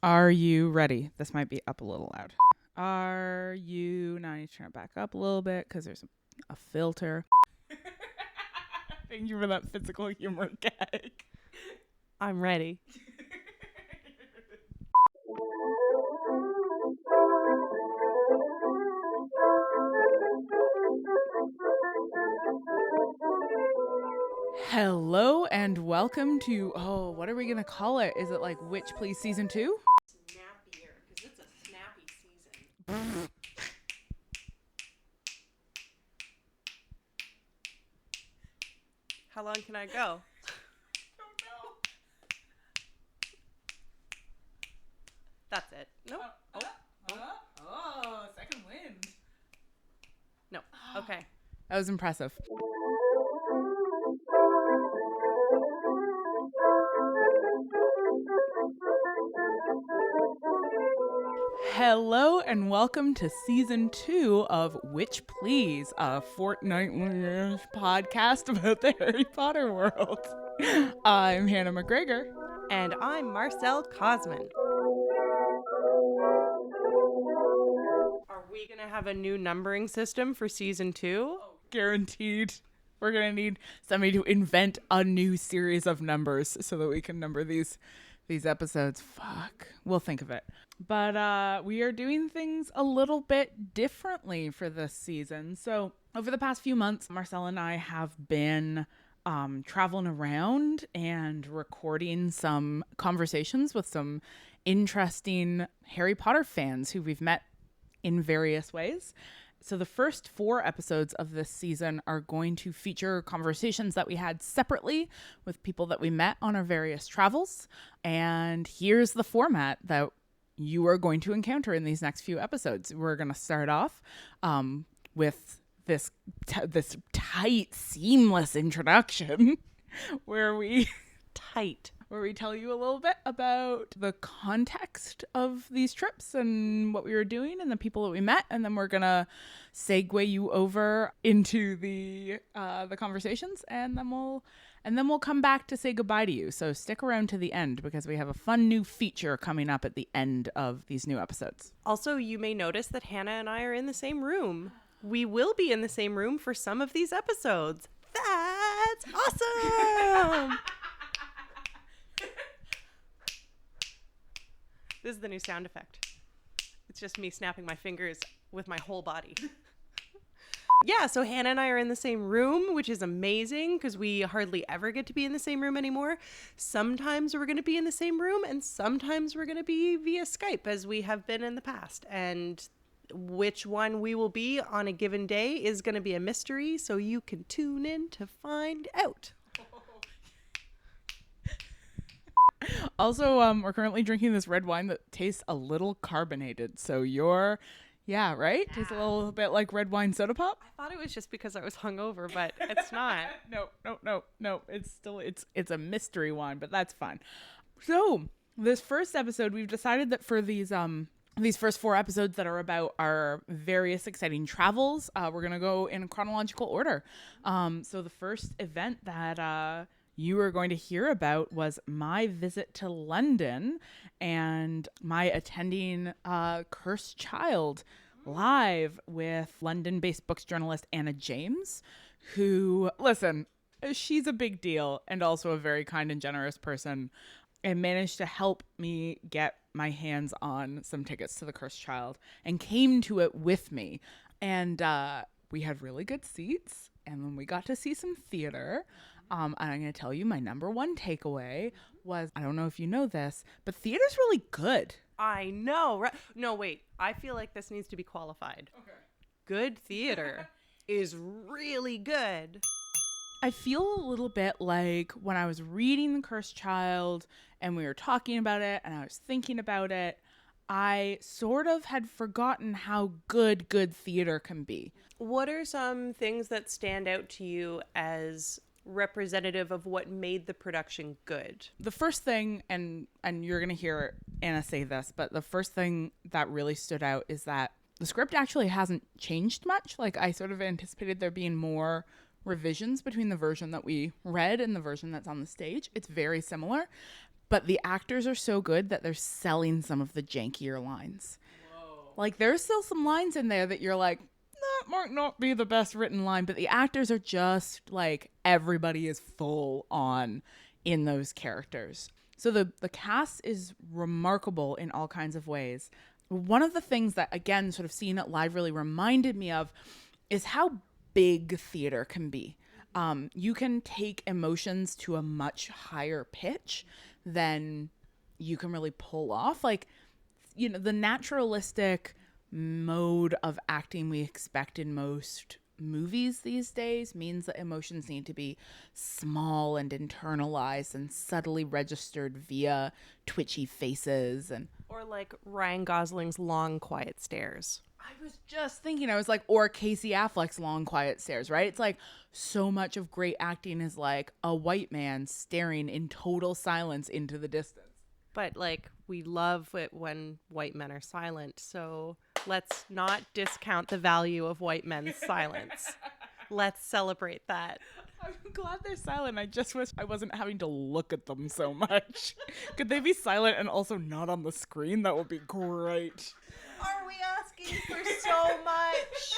Are you ready? This might be up a little loud. Are you... Now I need to turn it back up a little bit because there's a filter. Thank you for that physical humor gag. I'm ready. Hello and welcome to... Oh, what are we going to call it? Is it like Witch Please Season 2? Snappier, because it's a snappy season. How long can I go? That's it. Nope. Oh, second wind. No. Okay. That was impressive. Hello and welcome to Season 2 of Witch Please, a fortnightly podcast about the Harry Potter world. I'm Hannah McGregor. And I'm Marcelle Cosman. Are we going to have a new numbering system for season 2? Guaranteed. We're going to need somebody to invent a new series of numbers so that we can number these episodes. Fuck. We'll think of it. But we are doing things a little bit differently for this season. So over the past few months, Marcelle and I have been traveling around and recording some conversations with some interesting Harry Potter fans who we've met in various ways. So the first 4 episodes of this season are going to feature conversations that we had separately with people that we met on our various travels. And here's the format that you are going to encounter in these next few episodes. We're going to start off with this tight, seamless introduction where we tell you a little bit about the context of these trips and what we were doing and the people that we met, and then we're gonna segue you over into the conversations, and then we'll come back to say goodbye to you. So stick around to the end because we have a fun new feature coming up at the end of these new episodes. Also, you may notice that Hannah and I are in the same room. We will be in the same room for some of these episodes. That's awesome! This is the new sound effect. It's just me snapping my fingers with my whole body. Yeah, so Hannah and I are in the same room, which is amazing because we hardly ever get to be in the same room anymore. Sometimes we're going to be in the same room and sometimes we're going to be via Skype as we have been in the past. And which one we will be on a given day is going to be a mystery, so you can tune in to find out. Also, we're currently drinking this red wine that tastes a little carbonated. So yeah, right? Yeah. Tastes a little bit like red wine soda pop. I thought it was just because I was hungover, but it's not. No. It's a mystery wine, but that's fine. So this first episode, we've decided that for these first 4 episodes that are about our various exciting travels, we're gonna go in chronological order. So the first event that you are going to hear about was my visit to London and my attending Cursed Child live with London-based books journalist Anna James, who, listen, she's a big deal and also a very kind and generous person, and managed to help me get my hands on some tickets to the Cursed Child and came to it with me. And we had really good seats, and then we got to see some theater. And I'm going to tell you my number one takeaway was, I don't know if you know this, but theater's really good. I know. Right? No, wait. I feel like this needs to be qualified. Okay. Good theater is really good. I feel a little bit like when I was reading The Cursed Child and we were talking about it and I was thinking about it, I sort of had forgotten how good theater can be. What are some things that stand out to you as representative of what made the production good? The first thing, and you're going to hear Anna say this, but the first thing that really stood out is that the script actually hasn't changed much. Like, I sort of anticipated there being more revisions between the version that we read and the version that's on the stage. It's very similar. but the actors are so good that they're selling some of the jankier lines. Like, there's still some lines in there that you're like, that might not be the best written line, but the actors are just like, everybody is full on in those characters. So the cast is remarkable in all kinds of ways. One of the things that, again, sort of seeing it live really reminded me of is how big theater can be. You can take emotions to a much higher pitch than you can really pull off. Like, you know, the naturalistic mode of acting we expect in most movies these days means that emotions need to be small and internalized and subtly registered via twitchy faces and Or like Ryan Gosling's long, quiet stares. I was just thinking, I was like, or Casey Affleck's long, quiet stares, right? It's like so much of great acting is like a white man staring in total silence into the distance. But like, we love it when white men are silent. So let's not discount the value of white men's silence. Let's celebrate that. I'm glad they're silent. I just wish I wasn't having to look at them so much. Could they be silent and also not on the screen? That would be great. Are we asking for so much?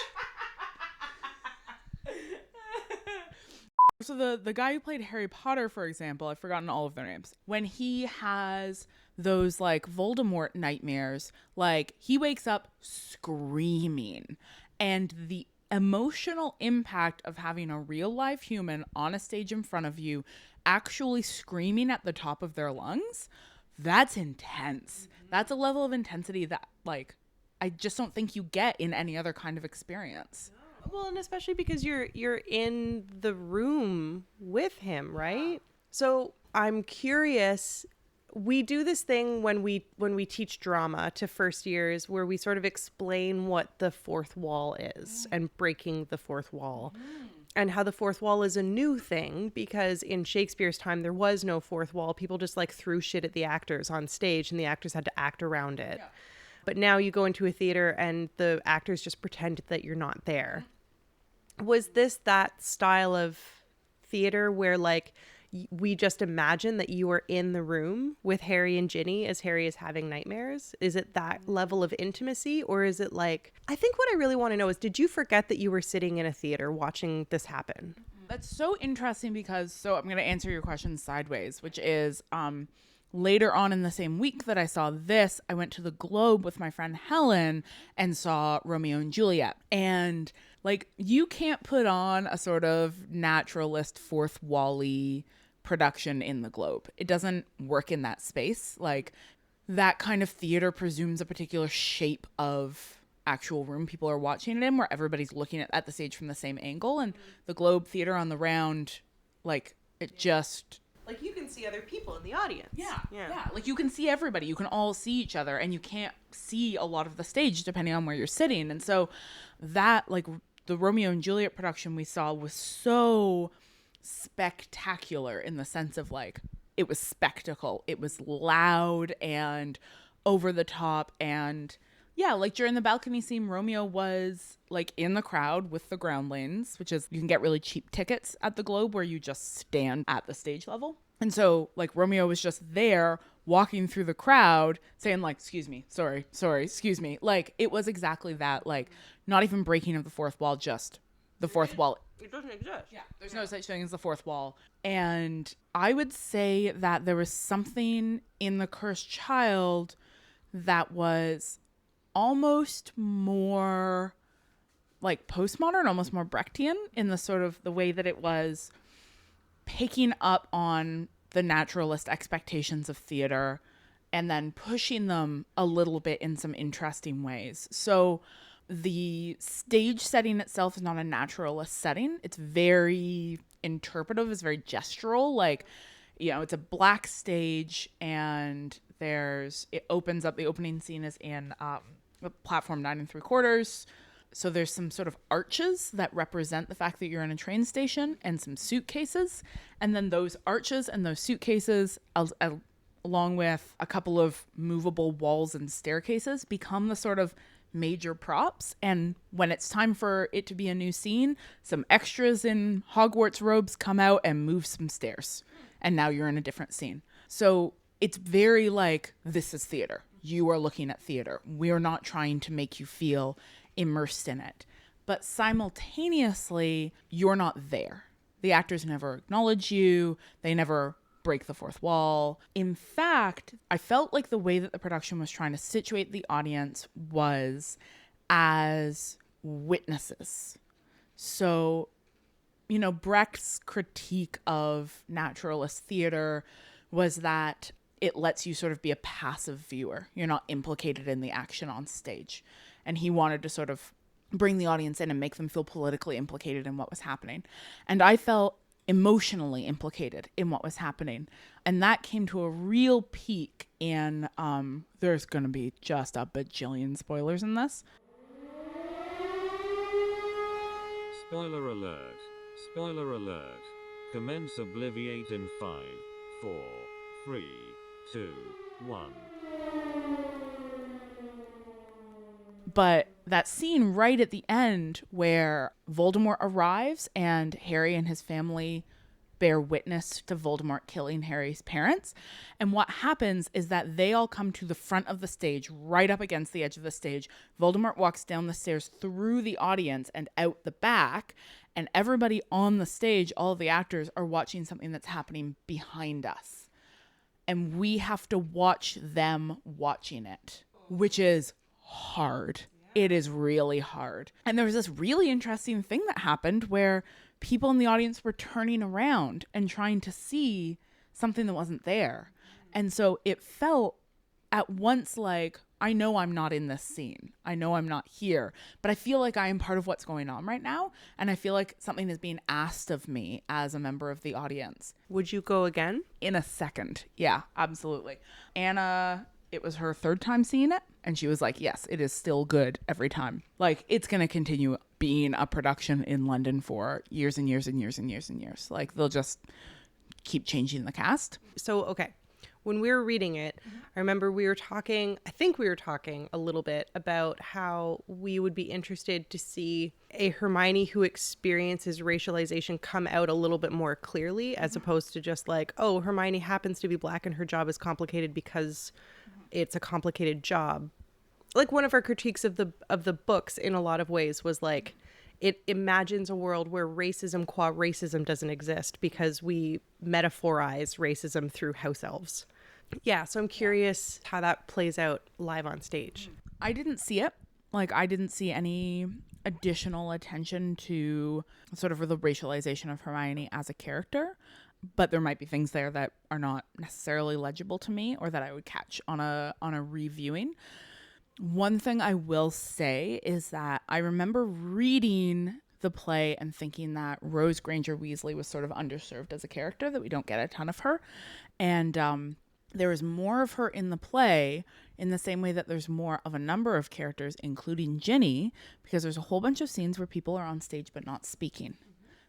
So the guy who played Harry Potter, for example, I've forgotten all of their names. When he has those like Voldemort nightmares, like he wakes up screaming, and the emotional impact of having a real live human on a stage in front of you actually screaming at the top of their lungs, that's intense. That's a level of intensity that like I just don't think you get in any other kind of experience. Well, and especially because you're in the room with him, right? So I'm curious. We do this thing when we teach drama to first years where we sort of explain what the fourth wall is and breaking the fourth wall. And how the fourth wall is a new thing because in Shakespeare's time there was no fourth wall. People just like threw shit at the actors on stage and the actors had to act around it. Yeah. But now you go into a theater and the actors just pretend that you're not there. Was this that style of theater where like we just imagine that you are in the room with Harry and Ginny as Harry is having nightmares? Is it that level of intimacy, or is it like, I think what I really want to know is, did you forget that you were sitting in a theater watching this happen? That's so interesting because, so I'm going to answer your question sideways, which is later on in the same week that I saw this, I went to the Globe with my friend Helen and saw Romeo and Juliet. And like, you can't put on a sort of naturalist fourth wall-y production in the Globe. It doesn't work in that space. Like, that kind of theater presumes a particular shape of actual room people are watching it in, where everybody's looking at the stage from the same angle. And the Globe Theater on the round, like, it just... Like, you can see other people in the audience. Yeah. Like, you can see everybody. You can all see each other, and you can't see a lot of the stage depending on where you're sitting. And so that, like, the Romeo and Juliet production we saw was so spectacular in the sense of, like, it was spectacle. It was loud and over the top. And yeah, like, during the balcony scene, Romeo was like in the crowd with the groundlings, which is, you can get really cheap tickets at the Globe where you just stand at the stage level. And so, like, Romeo was just there walking through the crowd saying, like, excuse me, sorry, excuse me. Like, it was exactly that, like, not even breaking of the fourth wall, just the fourth wall. It doesn't exist. Yeah, there's no such thing as the fourth wall. And I would say that there was something in The Cursed Child that was almost more like postmodern, almost more Brechtian in the sort of the way that it was picking up on the naturalist expectations of theater and then pushing them a little bit in some interesting ways. So the stage setting itself is not a naturalist setting. It's very interpretive. It's very gestural. Like, you know, it's a black stage and it opens up, the opening scene is in platform 9 3/4. So there's some sort of arches that represent the fact that you're in a train station and some suitcases. And then those arches and those suitcases, along with a couple of movable walls and staircases, become the sort of major props. And when it's time for it to be a new scene, some extras in Hogwarts robes come out and move some stairs. And now you're in a different scene. So it's very like, this is theater. You are looking at theater. We're not trying to make you feel immersed in it. But simultaneously, you're not there. The actors never acknowledge you. They never break the fourth wall. In fact, I felt like the way that the production was trying to situate the audience was as witnesses. So, you know, Brecht's critique of naturalist theater was that it lets you sort of be a passive viewer. You're not implicated in the action on stage. And he wanted to sort of bring the audience in and make them feel politically implicated in what was happening. And I felt emotionally implicated in what was happening. And that came to a real peak in, there's going to be just a bajillion spoilers in this. Spoiler alert. Spoiler alert. Commence obliviate in 5, 4, 3, 2, 1. But that scene right at the end where Voldemort arrives and Harry and his family bear witness to Voldemort killing Harry's parents. And what happens is that they all come to the front of the stage, right up against the edge of the stage. Voldemort walks down the stairs through the audience and out the back. And everybody on the stage, all of the actors, are watching something that's happening behind us. And we have to watch them watching it, which is hard. It is really hard. And there was this really interesting thing that happened where people in the audience were turning around and trying to see something that wasn't there. And so it felt at once like, I know I'm not in this scene. I know I'm not here, but I feel like I am part of what's going on right now. And I feel like something is being asked of me as a member of the audience. Would you go again? In a second. Yeah, absolutely. Anna, it was her third time seeing it. And she was like, yes, it is still good every time. Like, it's going to continue being a production in London for years and years and years and years and years. Like, they'll just keep changing the cast. So, okay. When we were reading it, I remember I think we were talking a little bit about how we would be interested to see a Hermione who experiences racialization come out a little bit more clearly, as opposed to just like, oh, Hermione happens to be Black and her job is complicated because it's a complicated job. Like, one of our critiques of the books in a lot of ways was like, it imagines a world where racism qua racism doesn't exist because we metaphorize racism through house elves. Yeah, so I'm curious how that plays out live on stage. I didn't see it. Like, I didn't see any additional attention to sort of the racialization of Hermione as a character, but there might be things there that are not necessarily legible to me or that I would catch on a reviewing. One thing I will say is that I remember reading the play and thinking that Rose Granger Weasley was sort of underserved as a character, that we don't get a ton of her. And there is more of her in the play in the same way that there's more of a number of characters, including Ginny, because there's a whole bunch of scenes where people are on stage but not speaking,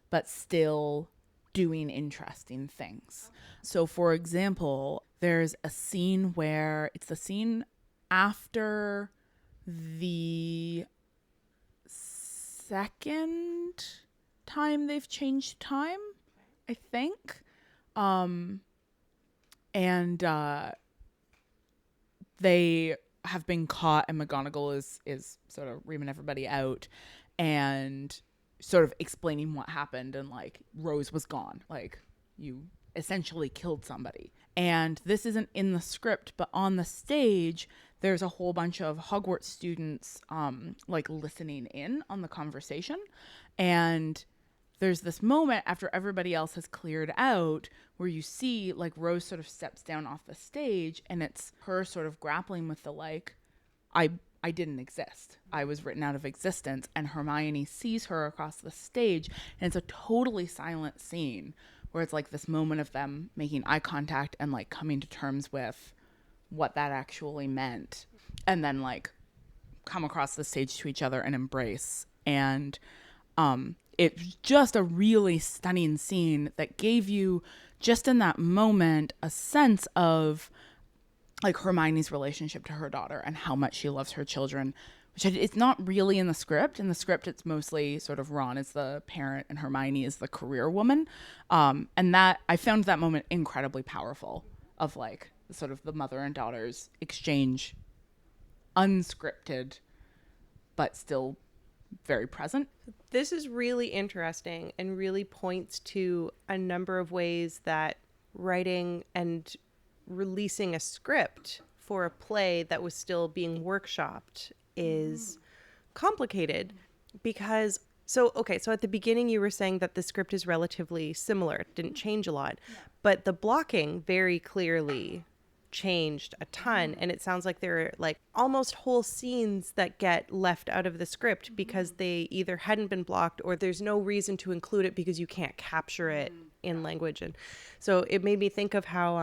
but still doing interesting things. So, for example, there's a scene where it's the scene after the second time they've changed time, I think. And they have been caught, and McGonagall is sort of reaming everybody out and sort of explaining what happened, and like, Rose was gone. Like, you essentially killed somebody. And this isn't in the script, but on the stage, there's a whole bunch of Hogwarts students like listening in on the conversation. And there's this moment after everybody else has cleared out where you see like Rose sort of steps down off the stage, and it's her sort of grappling with the like, I didn't exist. I was written out of existence. And Hermione sees her across the stage, and it's a totally silent scene where it's like this moment of them making eye contact and like coming to terms with what that actually meant, and then like come across the stage to each other and embrace. And it's just a really stunning scene that gave you just in that moment a sense of like Hermione's relationship to her daughter and how much she loves her children, which it's not really in the script. In the script, it's mostly sort of Ron is the parent and Hermione is the career woman. And that I found that moment incredibly powerful, of like, sort of the mother and daughter's exchange unscripted, but still very present. This is really interesting and really points to a number of ways that writing and releasing a script for a play that was still being workshopped is complicated because so at the beginning you were saying that the script is relatively similar. It didn't change a lot, but the blocking very clearly changed a ton, and it sounds like there are like almost whole scenes that get left out of the script because they either hadn't been blocked or there's no reason to include it because you can't capture it in language. And so it made me think of how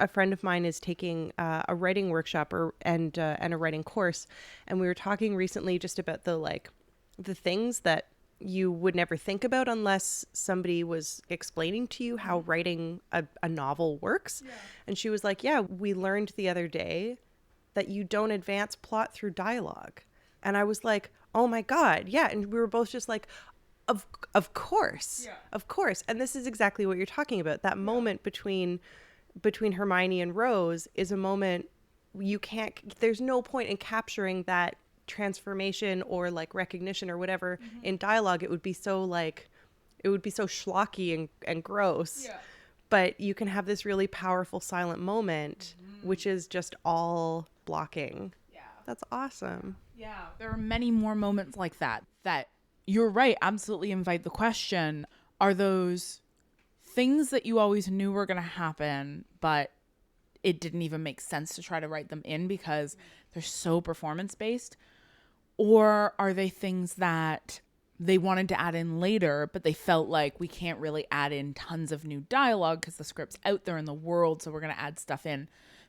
a friend of mine is taking a writing workshop and a writing course, and we were talking recently just about the things that you would never think about unless somebody was explaining to you how writing a novel works. Yeah. And she was like, yeah, we learned the other day that you don't advance plot through dialogue. And I was like, oh my God. Yeah. And we were both just like, of course, of course. And this is exactly what you're talking about. That moment between Hermione and Rose is a moment there's no point in capturing that transformation or like recognition or whatever in dialogue. It would be so schlocky and gross. Yeah. But you can have this really powerful silent moment, which is just all blocking. Yeah. That's awesome. Yeah. There are many more moments like that you're right, absolutely invite the question, are those things that you always knew were going to happen, but it didn't even make sense to try to write them in because they're so performance-based? Or are they things that they wanted to add in later, but they felt like we can't really add in tons of new dialogue because the script's out there in the world, so we're going to add stuff in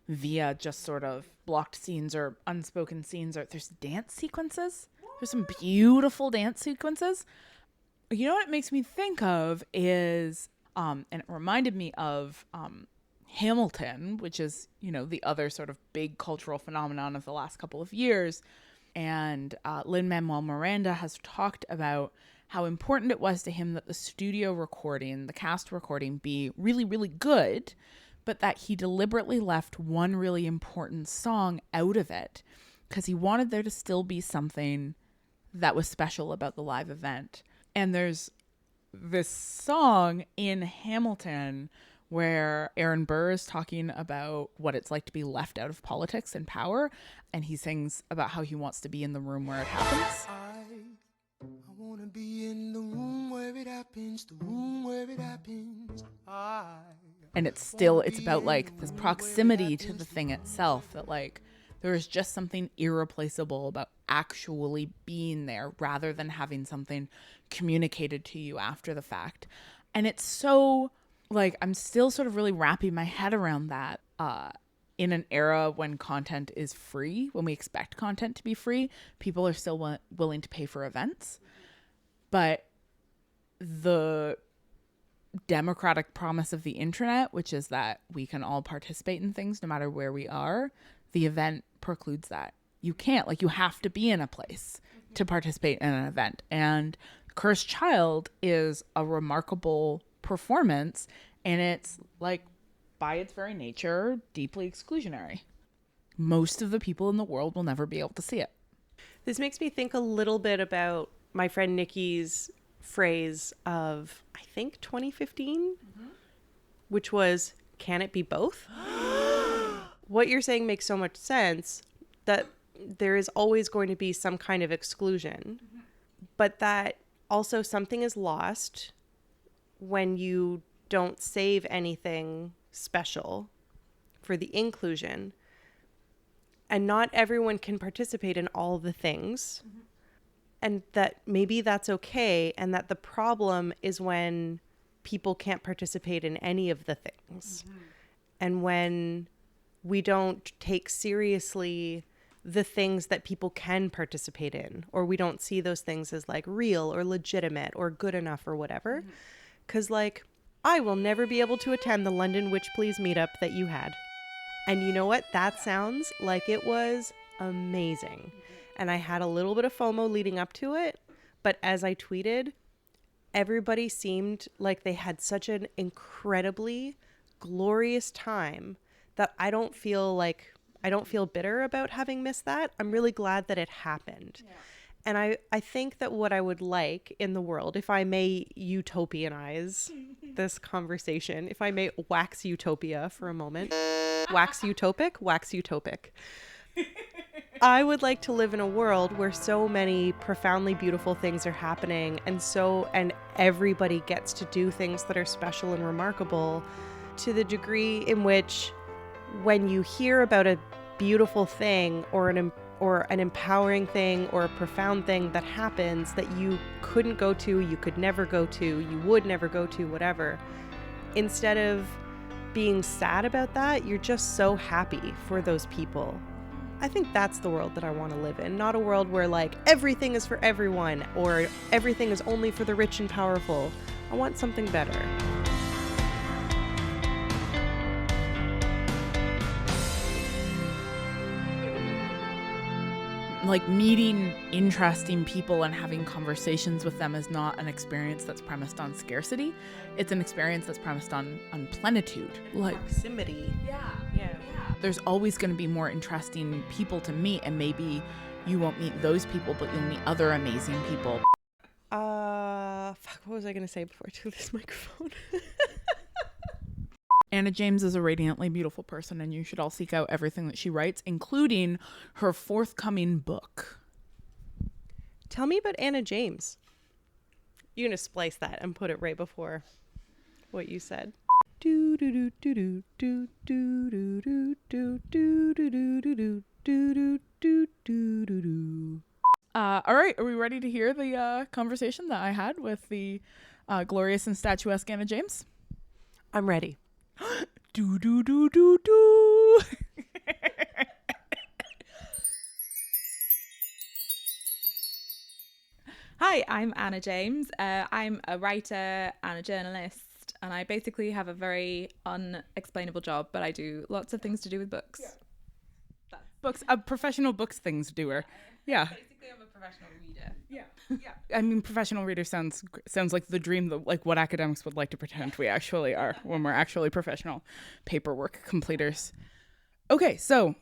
via just sort of blocked scenes or unspoken scenes, or there's dance sequences. There's some beautiful dance sequences. You know what it makes me think of is, and it reminded me of Hamilton, which is, the other sort of big cultural phenomenon of the last couple of years. And Lin-Manuel Miranda has talked about how important it was to him that the studio recording, the cast recording, be really, really good, but that he deliberately left one really important song out of it because he wanted there to still be something that was special about the live event. And there's this song in Hamilton where Aaron Burr is talking about what it's like to be left out of politics and power. And he sings about how he wants to be in the room where it happens. I want to be in the room where it happens, the room where it happens. And it's about like this proximity to the thing itself, that like there is just something irreplaceable about actually being there rather than having something communicated to you after the fact. And it's so like, I'm still sort of really wrapping my head around that in an era when content is free, when we expect content to be free, people are still willing to pay for events. But the democratic promise of the internet, which is that we can all participate in things no matter where we are, the event precludes that. You can't, like, you have to be in a place to participate in an event. And Cursed Child is a remarkable performance, and it's like, by its very nature, deeply exclusionary. Most of the people in the world will never be able to see it. This makes me think a little bit about my friend Nikki's phrase of, I think, 2015, which was, can it be both? What you're saying makes so much sense, that there is always going to be some kind of exclusion, but that also something is lost when you don't save anything special for the inclusion. And not everyone can participate in all the things. And that maybe that's okay. And that the problem is when people can't participate in any of the things. And when we don't take seriously the things that people can participate in, or we don't see those things as like real or legitimate or good enough or whatever. Because like, I will never be able to attend the London Witch Please meetup that you had. And you know what? That sounds like it was amazing. And I had a little bit of FOMO leading up to it. But as I tweeted, everybody seemed like they had such an incredibly glorious time that I don't feel bitter about having missed that. I'm really glad that it happened. Yeah. And I think that what I would like in the world, if I may utopianize this conversation, if I may wax utopia for a moment, wax utopic. I would like to live in a world where so many profoundly beautiful things are happening and everybody gets to do things that are special and remarkable, to the degree in which when you hear about a beautiful thing or an empowering thing or a profound thing that happens that you couldn't go to, you could never go to, you would never go to, whatever, instead of being sad about that, you're just so happy for those people. I think that's the world that I want to live in, not a world where like everything is for everyone or everything is only for the rich and powerful. I want something better. Like meeting interesting people and having conversations with them is not an experience that's premised on scarcity. It's an experience that's premised on plenitude. Like proximity. Yeah. There's always going to be more interesting people to meet, and maybe you won't meet those people, but you'll meet other amazing people. What was I going to say before I took this microphone? Anna James is a radiantly beautiful person, and you should all seek out everything that she writes, including her forthcoming book. Tell me about Anna James. You're going to splice that and put it right before what you said. All right, are we ready to hear the conversation that I had with the glorious and statuesque Anna James? I'm ready. Do do do do do. Hi, I'm Anna James. I'm a writer and a journalist, and I basically have a very unexplainable job, but I do lots of things to do with books. Yeah. Books, a professional books things doer. Yeah. Basically, I'm a professional reader. Yeah. I mean, professional reader sounds like the dream, like what academics would like to pretend we actually are when we're actually professional paperwork completers. Okay, so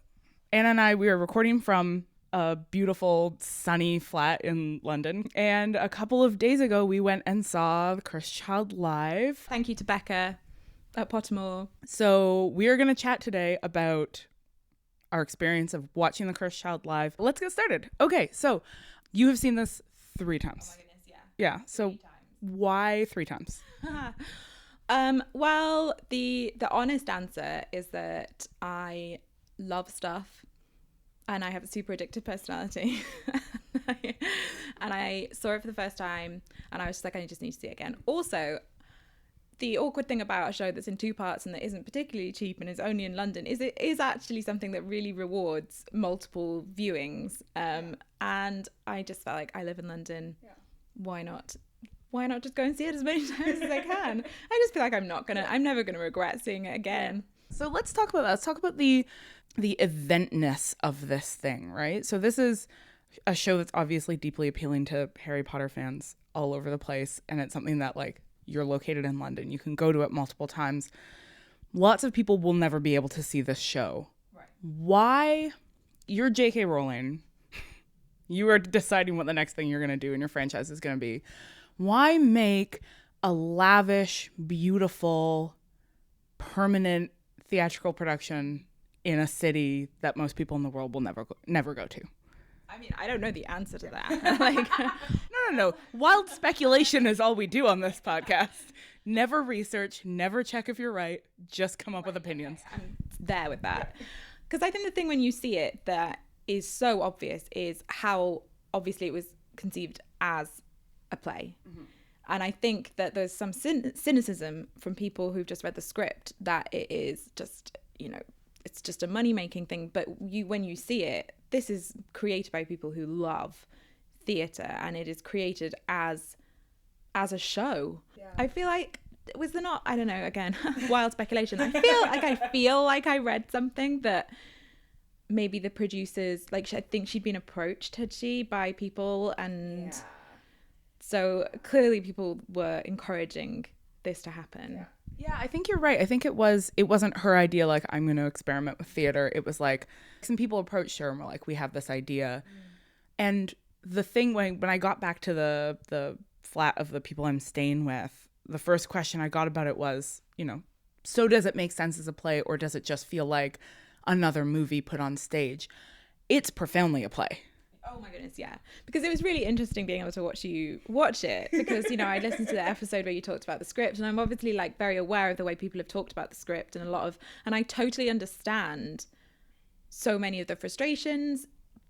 Anna and we are recording from a beautiful sunny flat in London, and a couple of days ago we went and saw The Cursed Child live. Thank you to Becca at Pottermore. So we are going to chat today about our experience of watching The Cursed Child live. Let's get started. Okay, so you have seen this 3 times. Oh my goodness, yeah. Yeah, so 3 times. Why 3 times? Well, the honest answer is that I love stuff and I have a super addictive personality. And I saw it for the first time and I was just like, I just need to see it again. Also, the awkward thing about a show that's in 2 parts and that isn't particularly cheap and is only in London is it is actually something that really rewards multiple viewings. And I just felt like I live in London. Yeah. Why not just go and see it as many times as I can? I just feel like I'm never gonna regret seeing it again. So let's talk about that. Let's talk about the eventness of this thing, right? So this is a show that's obviously deeply appealing to Harry Potter fans all over the place, and it's something that like you're located in London. You can go to it multiple times. Lots of people will never be able to see this show. Right. Why? You're J.K. Rowling. You are deciding what the next thing you're going to do in your franchise is going to be. Why make a lavish, beautiful, permanent theatrical production in a city that most people in the world will never go to? I mean, I don't know the answer to that. No. Wild speculation is all we do on this podcast. Never research, never check if you're right, just come up with opinions. I'm there with that. Because I think the thing when you see it that is so obvious is how obviously it was conceived as a play. Mm-hmm. And I think that there's some cynicism from people who've just read the script that it is just, it's just a money-making thing. But when you see it, this is created by people who love theatre, and it is created as a show. Yeah. I feel like, was there not, I don't know, again, wild speculation. I feel like I read something that maybe the producers, like, I think she'd been approached, had she, by people, and so clearly people were encouraging this to happen. Yeah, I think you're right. I think it wasn't her idea, like, I'm going to experiment with theater. It was like some people approached her and were like, we have this idea. And the thing, when I got back to the flat of the people I'm staying with, the first question I got about it was, so does it make sense as a play, or does it just feel like another movie put on stage? It's profoundly a play. Oh my goodness, yeah. Because it was really interesting being able to watch you watch it, because, I listened to the episode where you talked about the script, and I'm obviously like very aware of the way people have talked about the script, and and I totally understand so many of the frustrations,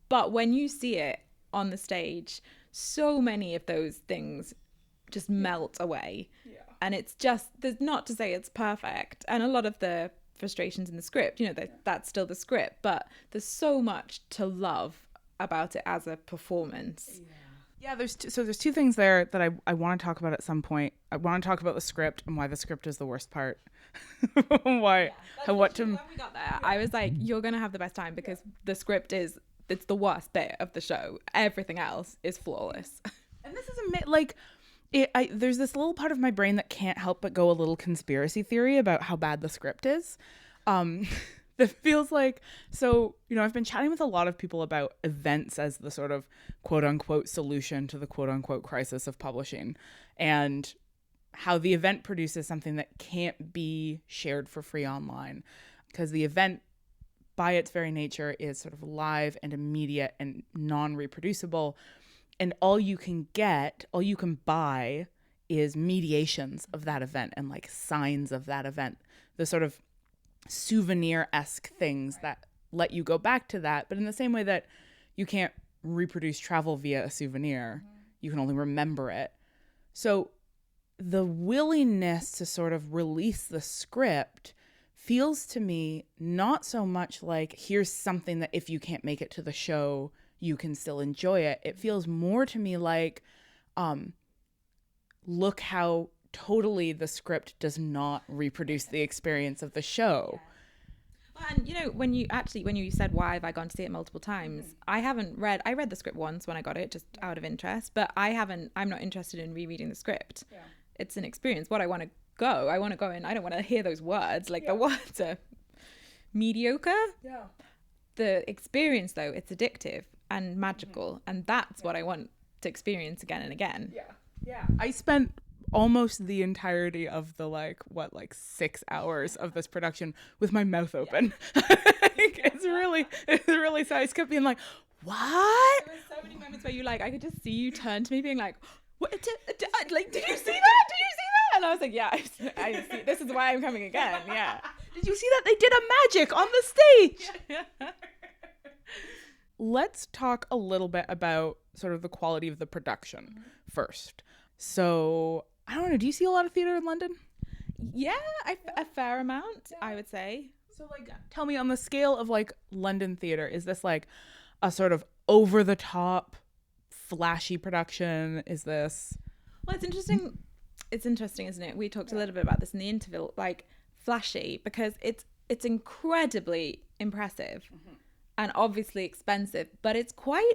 but when you see it on the stage, so many of those things just melt away. Yeah. And it's just, there's not to say it's perfect, and a lot of the frustrations in the script, that's still the script, but there's so much to love about it as a performance. Yeah, there's two things there that I want to talk about at some point. I want to talk about the script and why the script is the worst part. When we got there, I was like, you're gonna have the best time, because the script it's the worst bit of the show. Everything else is flawless. And this is there's this little part of my brain that can't help but go a little conspiracy theory about how bad the script is. That feels like, I've been chatting with a lot of people about events as the sort of quote unquote solution to the quote unquote crisis of publishing, and how the event produces something that can't be shared for free online, because the event by its very nature is sort of live and immediate and non-reproducible. And all you can buy is mediations of that event and like signs of that event, the sort of souvenir-esque things that let you go back to that. But in the same way that you can't reproduce travel via a souvenir, you can only remember it. So the willingness to sort of release the script feels to me not so much like, here's something that if you can't make it to the show, you can still enjoy it. It feels more to me like, look how totally the script does not reproduce the experience of the show. And when you said why have I gone to see it multiple times, I read the script once when I got it, just out of interest, but I'm not interested in rereading the script. It's an experience. I want to go and I don't want to hear those words, like the words are mediocre. The experience, though, it's addictive and magical, and that's what I want to experience again and again. I spent almost the entirety of the 6 hours of this production with my mouth open. It's really sad. I kept being like, what? There were so many moments where I could just see you turn to me being like, what, did you see that? Did you see that? And I was like, yeah, I see. This is why I'm coming again. Yeah. Did you see that? They did a magic on the stage. Let's talk a little bit about sort of the quality of the production first. So, I don't know, do you see a lot of theater in London? Yeah, a fair amount, I would say. So, tell me, on the scale of, London theater, is this, a sort of over-the-top, flashy production? Is this... Well, it's interesting. It's interesting, isn't it? We talked a little bit about this in the interview, flashy, because it's incredibly impressive and obviously expensive, but it's quite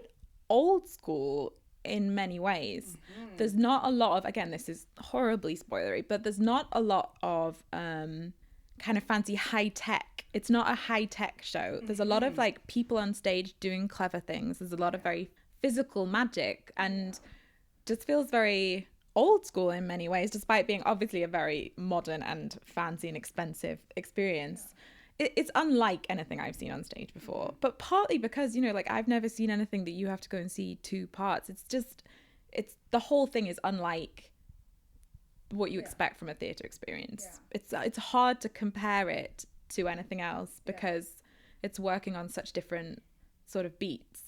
old school in many ways. There's not a lot of, again, this is horribly spoilery, but there's not a lot of kind of fancy high tech. It's not a high tech show. There's a lot of people on stage doing clever things. There's a lot of very physical magic, and just feels very old school in many ways, despite being obviously a very modern and fancy and expensive experience. It's unlike anything I've seen on stage before, but partly because, I've never seen anything that you have to go and see 2 parts. It's the whole thing is unlike what you expect from a theatre experience. It's hard to compare it to anything else because it's working on such different sort of beats.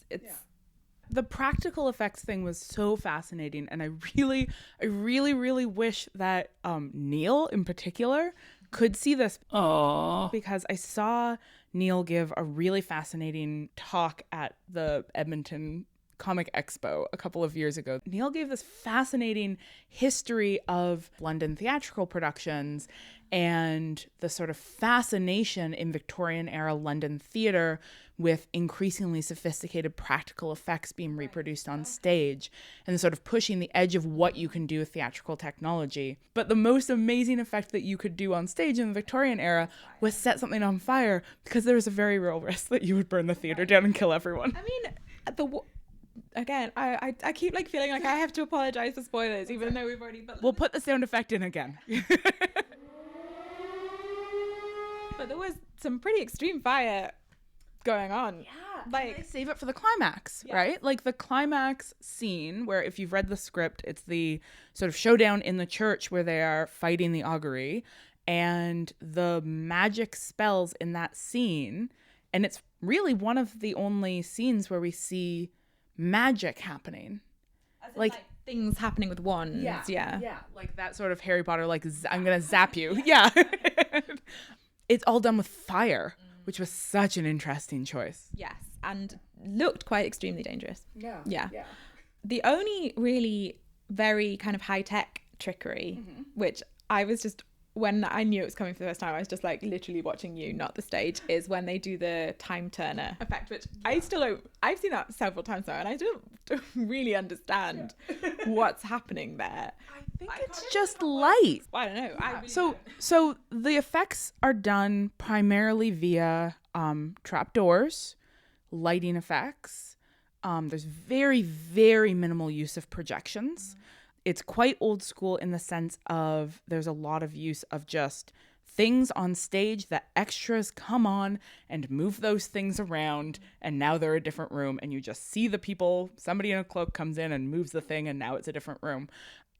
The practical effects thing was so fascinating, and I really wish that Neil in particular could see this. Because I saw Neil give a really fascinating talk at the Edmonton Comic Expo a couple of years ago. Neil gave this fascinating history of London theatrical productions and the sort of fascination in Victorian era London theater with increasingly sophisticated practical effects being reproduced on stage and sort of pushing the edge of what you can do with theatrical technology. But the most amazing effect that you could do on stage in the Victorian era was set something on fire, because there was a very real risk that you would burn the theater down and kill everyone. I mean, again, I keep like feeling like I have to apologize for spoilers, even though we've already. We'll put the sound effect in again. But there was some pretty extreme fire going on. Yeah, like they save it for the climax, right? Like the climax scene where, if you've read the script, it's the sort of showdown in the church where they are fighting the augury, and the magic spells in that scene, and it's really one of the only scenes where we see magic happening. As in, like things happening with wands. Yeah. Like that sort of Harry Potter, like I'm gonna zap you. Yeah. It's all done with fire, which was such an interesting choice. Yes, and looked quite extremely dangerous. Yeah. The only really very kind of high-tech trickery, which I was just, when I knew it was coming for the first time, I was just like literally watching you, not the stage, is when they do the time turner effect, which I still don't, I've seen that several times now, and I don't really understand what's happening there. I think it's just light. I don't know. I really So the effects are done primarily via trapdoors, lighting effects. There's very, very minimal use of projections. It's quite old school in the sense of there's a lot of use of just things on stage that extras come on and move those things around, and now they're a different room, and you just see the people, somebody in a cloak comes in and moves the thing, and now it's a different room.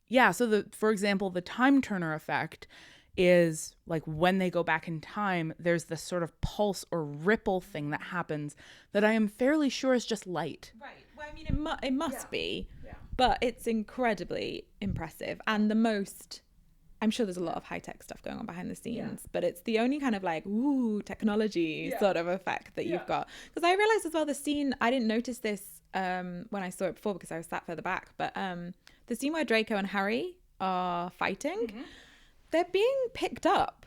Yeah, so for example, the time turner effect is like when they go back in time, there's this sort of pulse or ripple thing that happens that I am fairly sure is just light. Right. Well, I mean, it must be. But it's incredibly impressive, and I'm sure there's a lot of high-tech stuff going on behind the scenes, but it's the only kind of like, ooh, technology sort of effect that you've got. Because I realized as well, the scene, I didn't notice this when I saw it before because I was sat further back, but the scene where Draco and Harry are fighting, they're being picked up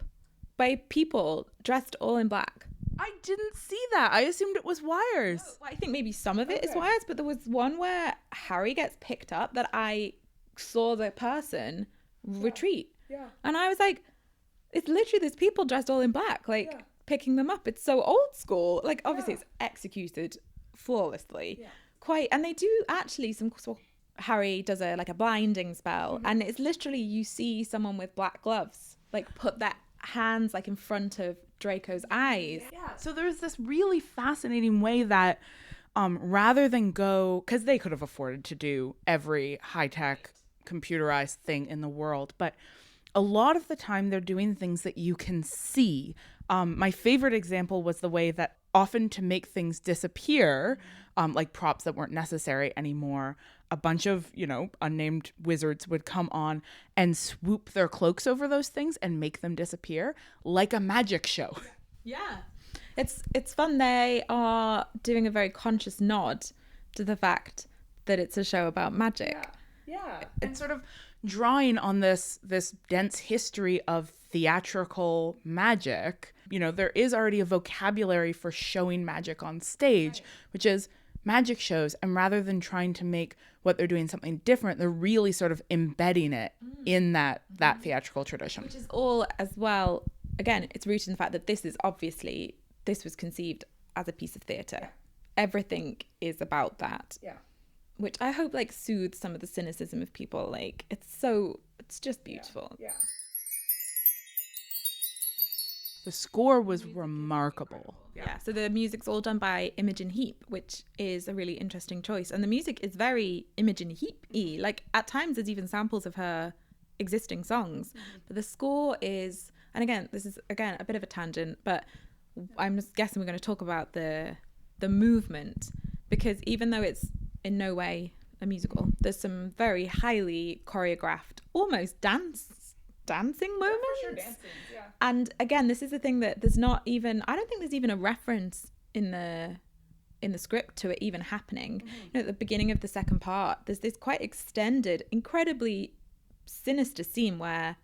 by people dressed all in black. I didn't see that. I assumed it was wires. Well, I think maybe some of it is wires, but there was one where Harry gets picked up that I saw the person retreat. Yeah. And I was like, it's literally there's people dressed all in black, like picking them up. It's so old school. Like obviously it's executed flawlessly. Yeah. And they do actually Harry does a blinding spell, and it's literally you see someone with black gloves like put their hands like in front of Draco's eyes. Yeah. So there's this really fascinating way that rather than go, because they could have afforded to do every high-tech computerized thing in the world, but a lot of the time they're doing things that you can see. My favorite example was the way that often to make things disappear, like props that weren't necessary anymore, a bunch of, unnamed wizards would come on and swoop their cloaks over those things and make them disappear like a magic show. Yeah. It's fun. They are doing a very conscious nod to the fact that it's a show about magic. Yeah. It's sort of drawing on this dense history of theatrical magic. There is already a vocabulary for showing magic on stage, which is magic shows. And rather than trying to make what they're doing something different, they're really sort of embedding it in that theatrical tradition. Which is all as well, again, it's rooted in the fact that this was conceived as a piece of theatre. Yeah. Everything is about that. Yeah. Which I hope soothes some of the cynicism of people. It's just beautiful. Yeah. The score was remarkable. Yeah. So the music's all done by Imogen Heap, which is a really interesting choice. And the music is very Imogen Heap-y. At times there's even samples of her existing songs. But the score is, and again, this is a bit of a tangent, but I'm just guessing we're going to talk about the movement, because even though it's in no way a musical, there's some very highly choreographed, almost dancing moments. For sure dancing, yeah. And again, this is the thing that there's not even, I don't think there's even a reference in the in the script to it even happening. At the beginning of the second part, there's this quite extended, incredibly sinister scene where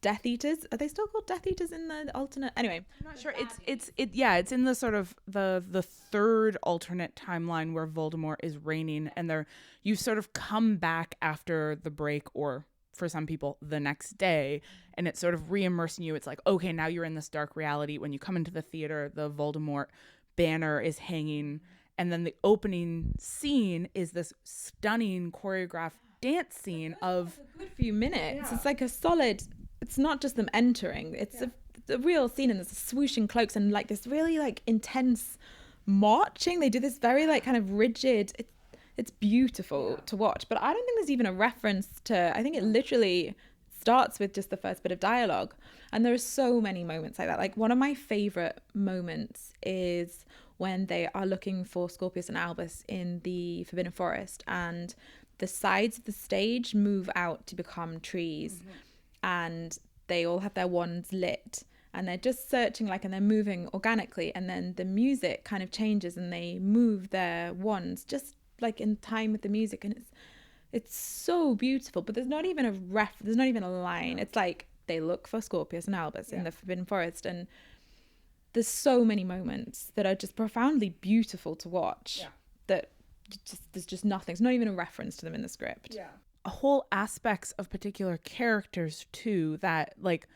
Death Eaters, are they still called Death Eaters in the alternate? Anyway, I'm not sure. It's in the sort of the third alternate timeline where Voldemort is reigning, and you sort of come back after the break, or for some people the next day, and it's sort of re-immersing you. It's like, okay, now you're in this dark reality. When you come into the theater, the Voldemort banner is hanging, and then the opening scene is this stunning choreographed dance scene of a good few minutes. It's like a solid, it's not just them entering, it's a real scene, and there's swooshing cloaks and like this really like intense marching. They do this very like kind of rigid, it's beautiful to watch, but I don't think there's even a reference to, I think it literally starts with just the first bit of dialogue, and there are so many moments like that. Like one of my favorite moments is when they are looking for Scorpius and Albus in the Forbidden Forest, and the sides of the stage move out to become trees, and they all have their wands lit, and they're just searching and they're moving organically, and then the music kind of changes and they move their wands just like in time with the music, and it's so beautiful. But there's not even there's not even a line. It's like they look for Scorpius and Albus in the Forbidden Forest, and there's so many moments that are just profoundly beautiful to watch that there's just nothing. It's not even a reference to them in the script. Whole aspects of particular characters too, that like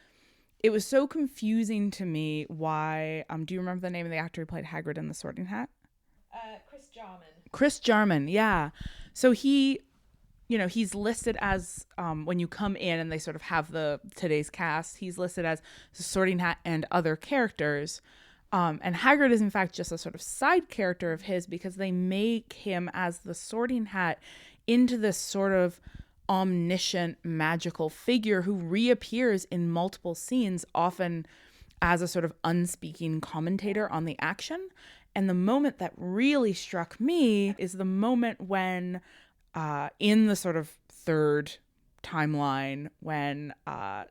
it was so confusing to me why do you remember the name of the actor who played Hagrid in The Sorting Hat? Chris Jarman, yeah. So he's listed as when you come in and they sort of have today's cast, he's listed as the Sorting Hat and other characters. And Hagrid is in fact just a sort of side character of his, because they make him as the Sorting Hat into this sort of omniscient magical figure who reappears in multiple scenes, often as a sort of unspeaking commentator on the action. And the moment that really struck me is the moment when in the sort of third timeline, when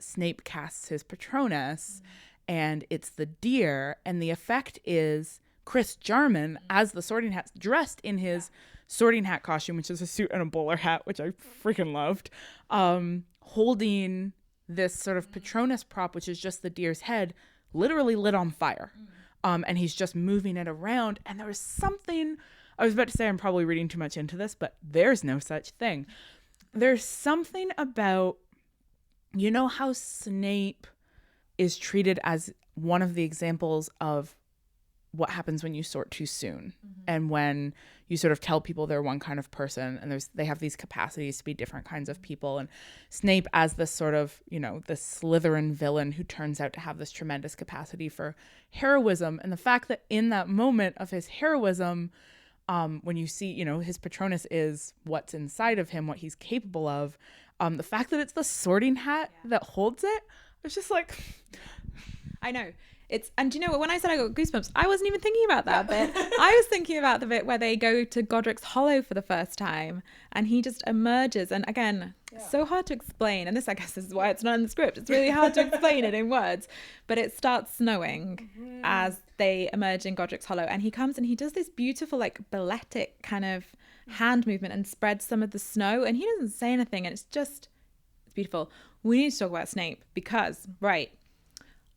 Snape casts his Patronus, and it's the deer, and the effect is Chris Jarman as the Sorting Hat, dressed in his Sorting Hat costume, which is a suit and a bowler hat, which I freaking loved, holding this sort of Patronus prop, which is just the deer's head, literally lit on fire. And he's just moving it around. And there was something, I was about to say I'm probably reading too much into this, but there's no such thing. There's something about, you know how Snape is treated as one of the examples of what happens when you sort too soon, and when you sort of tell people they're one kind of person, and they have these capacities to be different kinds of people. And Snape as this sort of, this Slytherin villain who turns out to have this tremendous capacity for heroism. And the fact that in that moment of his heroism, when you see, his Patronus is what's inside of him, what he's capable of, the fact that it's the Sorting Hat that holds it, it's just like, I know. And do you know what, when I said I got goosebumps, I wasn't even thinking about that bit. I was thinking about the bit where they go to Godric's Hollow for the first time, and he just emerges, and again, so hard to explain, and this I guess is why it's not in the script. It's really hard to explain it in words, but it starts snowing as they emerge in Godric's Hollow, and he comes and he does this beautiful like balletic kind of hand movement and spreads some of the snow, and he doesn't say anything, and it's beautiful. We need to talk about Snape, because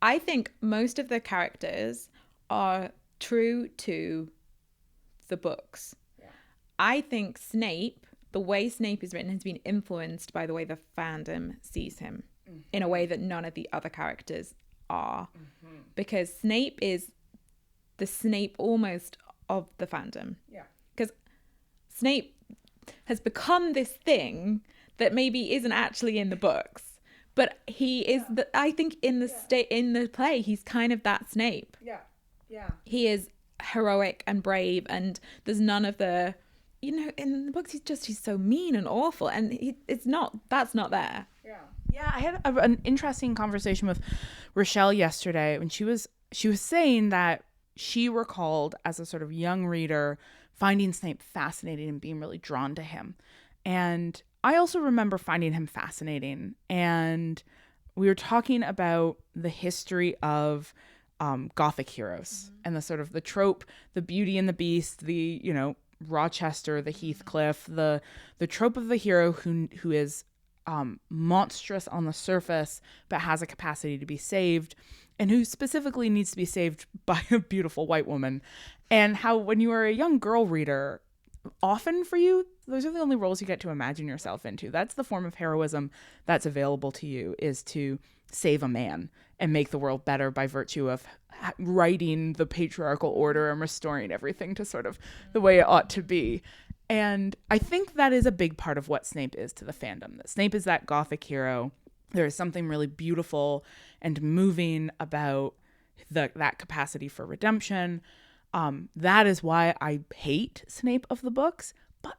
I think most of the characters are true to the books. I think Snape, the way Snape is written, has been influenced by the way the fandom sees him in a way that none of the other characters are. Because Snape is the Snape almost of the fandom. Because Snape has become this thing that maybe isn't actually in the books. But he is I think in the play, he's kind of that Snape. He is heroic and brave, and there's none of the, in the books he's so mean and awful, and that's not there. I had an interesting conversation with Rochelle yesterday when she was saying that she recalled as a sort of young reader finding Snape fascinating and being really drawn to him. And I also remember finding him fascinating, and we were talking about the history of Gothic heroes and the sort of the trope, the Beauty and the Beast, the, you know, Rochester, the Heathcliff, the trope of the hero who is monstrous on the surface but has a capacity to be saved, and who specifically needs to be saved by a beautiful white woman. And how when you are a young girl reader, often for you, those are the only roles you get to imagine yourself into. That's the form of heroism that's available to you, is to save a man and make the world better by virtue of righting the patriarchal order and restoring everything to sort of the way it ought to be. And I think that is a big part of what Snape is to the fandom. That Snape is that Gothic hero. There is something really beautiful and moving about that capacity for redemption. That is why I hate Snape of the books. But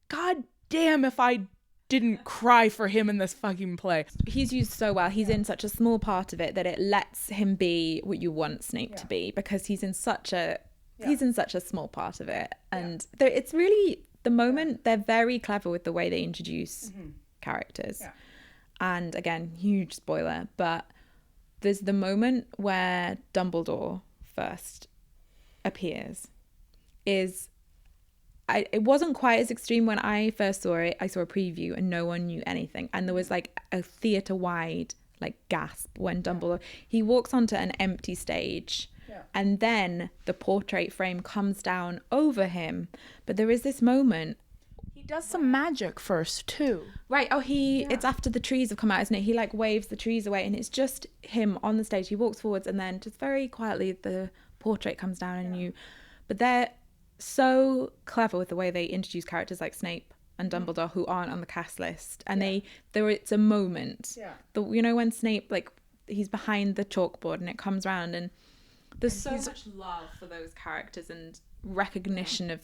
god damn if I didn't cry for him in this fucking play. He's used so well. He's in such a small part of it that it lets him be what you want Snape to be, because he's in such a small part of it. And it's really the moment. They're very clever with the way they introduce characters. And again, huge spoiler, but there's the moment where Dumbledore first appears. It wasn't quite as extreme when I first saw it. I saw a preview and no one knew anything, and there was like a theatre-wide like gasp when Dumbledore, he walks onto an empty stage, and then the portrait frame comes down over him. But there is this moment. He does some magic first too. Right. Oh, it's after the trees have come out, isn't it? He like waves the trees away, and it's just him on the stage. He walks forwards, and then just very quietly the portrait comes down, and but they're so clever with the way they introduce characters like Snape and Dumbledore who aren't on the cast list, and it's a moment. You know, when Snape, like, he's behind the chalkboard and it comes around, and there's so much love for those characters and recognition of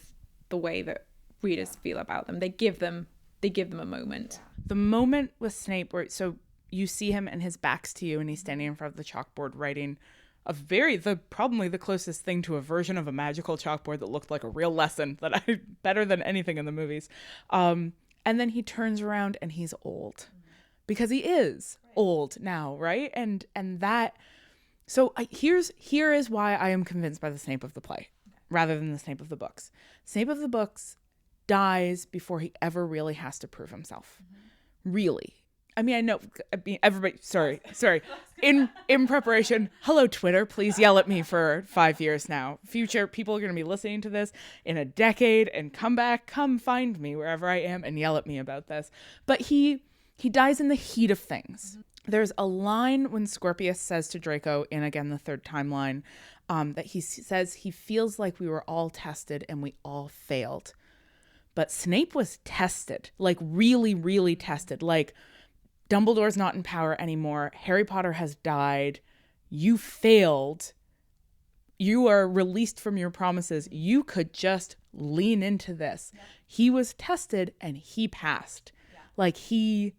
the way that readers feel about them. They give them a moment. The moment with Snape where you see him and his back's to you and he's standing in front of the chalkboard writing probably the closest thing to a version of a magical chalkboard that looked like a real lesson better than anything in the movies. And then he turns around and he's old, because he is old now. Right. And that, here is why I am convinced by the Snape of the play rather than the Snape of the books. Snape of the books dies before he ever really has to prove himself. Really. I mean, everybody, sorry. In preparation, hello, Twitter, please yell at me for 5 years now. Future people are going to be listening to this in a decade and come find me wherever I am and yell at me about this. But he dies in the heat of things. There's a line when Scorpius says to Draco in, again, the third timeline, that he says he feels like we were all tested and we all failed. But Snape was tested, like really, really tested. Like, Dumbledore's not in power anymore. Harry Potter has died. You failed. You are released from your promises. You could just lean into this. Yeah. He was tested and he passed. Yeah. Like he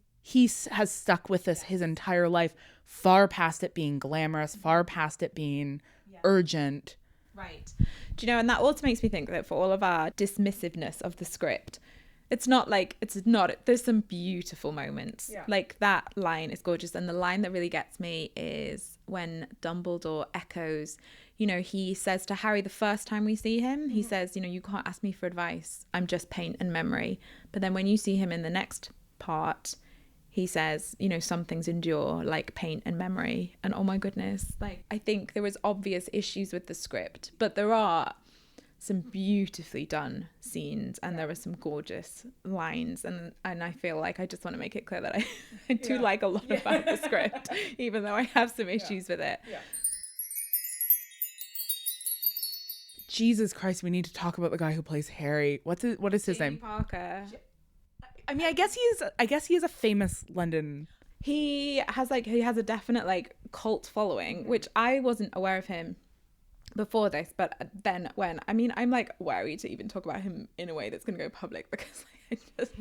has stuck with this his entire life, far past it being glamorous, far past it being urgent. Right. Do you know, and that also makes me think that for all of our dismissiveness of the script, there's some beautiful moments. Yeah. Like, that line is gorgeous. And the line that really gets me is when Dumbledore echoes, he says to Harry the first time we see him, he says, you can't ask me for advice. I'm just paint and memory. But then when you see him in the next part, he says, some things endure like paint and memory. And oh my goodness, like, I think there was obvious issues with the script, but there are some beautifully done scenes and there are some gorgeous lines, and I feel like I just want to make it clear that I do like a lot about the script, even though I have some issues with it. Jesus Christ, we need to talk about the guy who plays Harry. What is his name? Parker. I mean, I guess he is a famous London. He has a definite like cult following, which I wasn't aware of him before this, but then I'm like wary to even talk about him in a way that's going to go public, because I just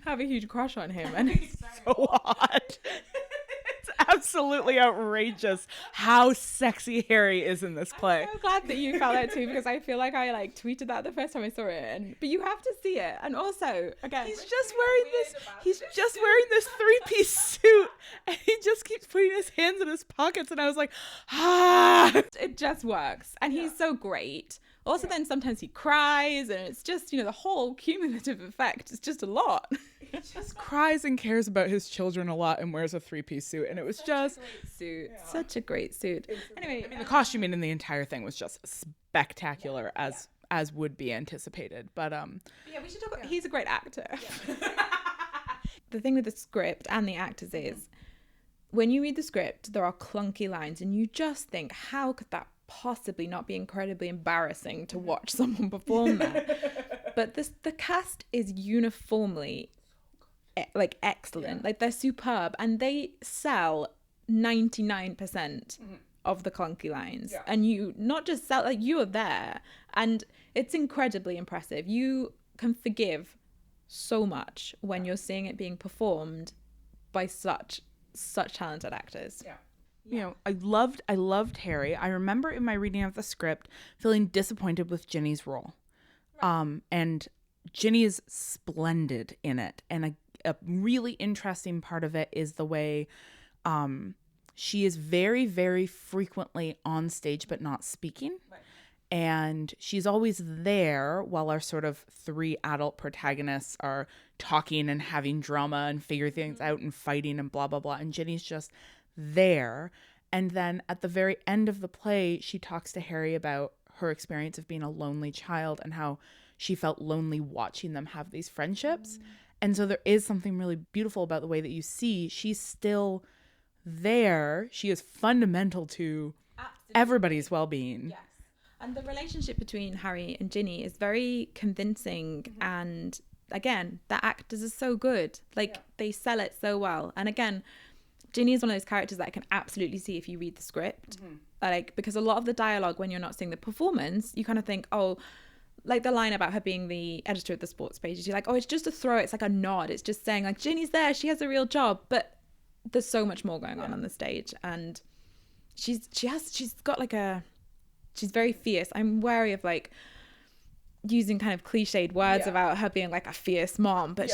have a huge crush on him, and it's so hot. It's absolutely outrageous how sexy Harry is in this play. I'm so glad that you felt that too, because I feel like I like tweeted that the first time I saw it, but you have to see it. And also, again, He's just wearing this three-piece suit, and he just keeps putting his hands in his pockets, and I was like, it just works, and he's so great. Also, then sometimes he cries, and it's just, the whole cumulative effect is just a lot. He just cries and cares about his children a lot and wears a three-piece suit, and it was just Such a great suit. Anyway, I mean, the costuming in the entire thing was just spectacular, as would be anticipated. But yeah, we should talk about, he's a great actor. The thing with the script and the actors is, when you read the script, there are clunky lines, and you just think, how could that possibly not be incredibly embarrassing to watch someone perform that? But the cast is uniformly like excellent. Like, they're superb, and they sell 99% of the clunky lines. And you not just sell, like, you are there, and it's incredibly impressive. You can forgive so much when you're seeing it being performed by such talented actors. I loved Harry. I remember in my reading of the script feeling disappointed with Ginny's role. And Ginny is splendid in it. And a really interesting part of it is the way she is very, very frequently on stage but not speaking. Right. And she's always there while our sort of three adult protagonists are talking and having drama and figure things out and fighting and blah, blah, blah. And Ginny's just there. And then at the very end of the play, she talks to Harry about her experience of being a lonely child and how she felt lonely watching them have these friendships. And so there is something really beautiful about the way that you see she's still there. She is fundamental to everybody's well-being. Yes. And the relationship between Harry and Ginny is very convincing. And again, the actors are so good. Like, they sell it so well. And again, Ginny is one of those characters that I can absolutely see if you read the script. Like, because a lot of the dialogue, when you're not seeing the performance, you kind of think, oh, like the line about her being the editor of the sports pages, you're like, oh, it's just a throw. It's like a nod. It's just saying, like, Ginny's there. She has a real job. But there's so much more going on the stage. And she's got like she's very fierce. I'm wary of like using kind of cliched words about her being like a fierce mom, but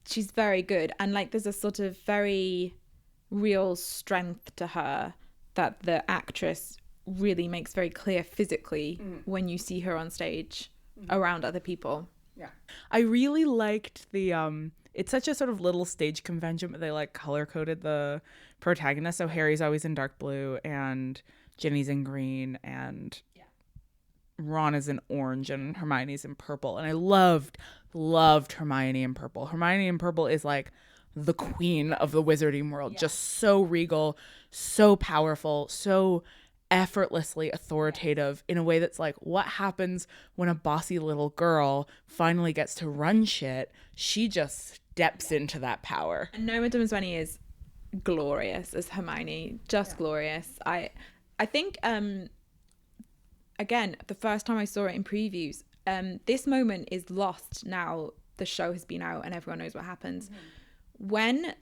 she's very good. And like, there's a sort of very real strength to her that the actress really makes very clear physically when you see her on stage around other people. I really liked the it's such a sort of little stage convention, but they like color coded the protagonist. So Harry's always in dark blue and Ginny's in green and Ron is in orange and Hermione's in purple. And I loved Hermione in purple. Hermione in purple is like the queen of the wizarding world. Just so regal, so powerful, so effortlessly authoritative in a way that's like, what happens when a bossy little girl finally gets to run shit? She just steps into that power. And Noma Dumezweni is glorious as Hermione, just glorious. I think again, the first time I saw it in previews, this moment is lost now the show has been out and everyone knows what happens. When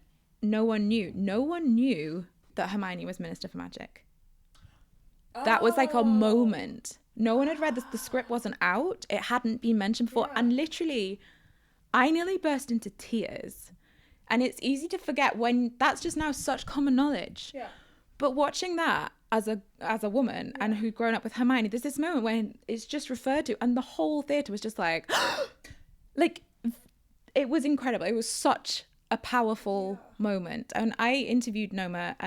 no one knew that Hermione was Minister for Magic. That was like a moment. No one had read the script wasn't out. It hadn't been mentioned before. And literally, I nearly burst into tears. And it's easy to forget when that's just now such common knowledge. Yeah. But watching that as a woman and who'd grown up with Hermione, there's this moment when it's just referred to and the whole theatre was just like, like, it was incredible. It was such a powerful moment. And I interviewed Noma,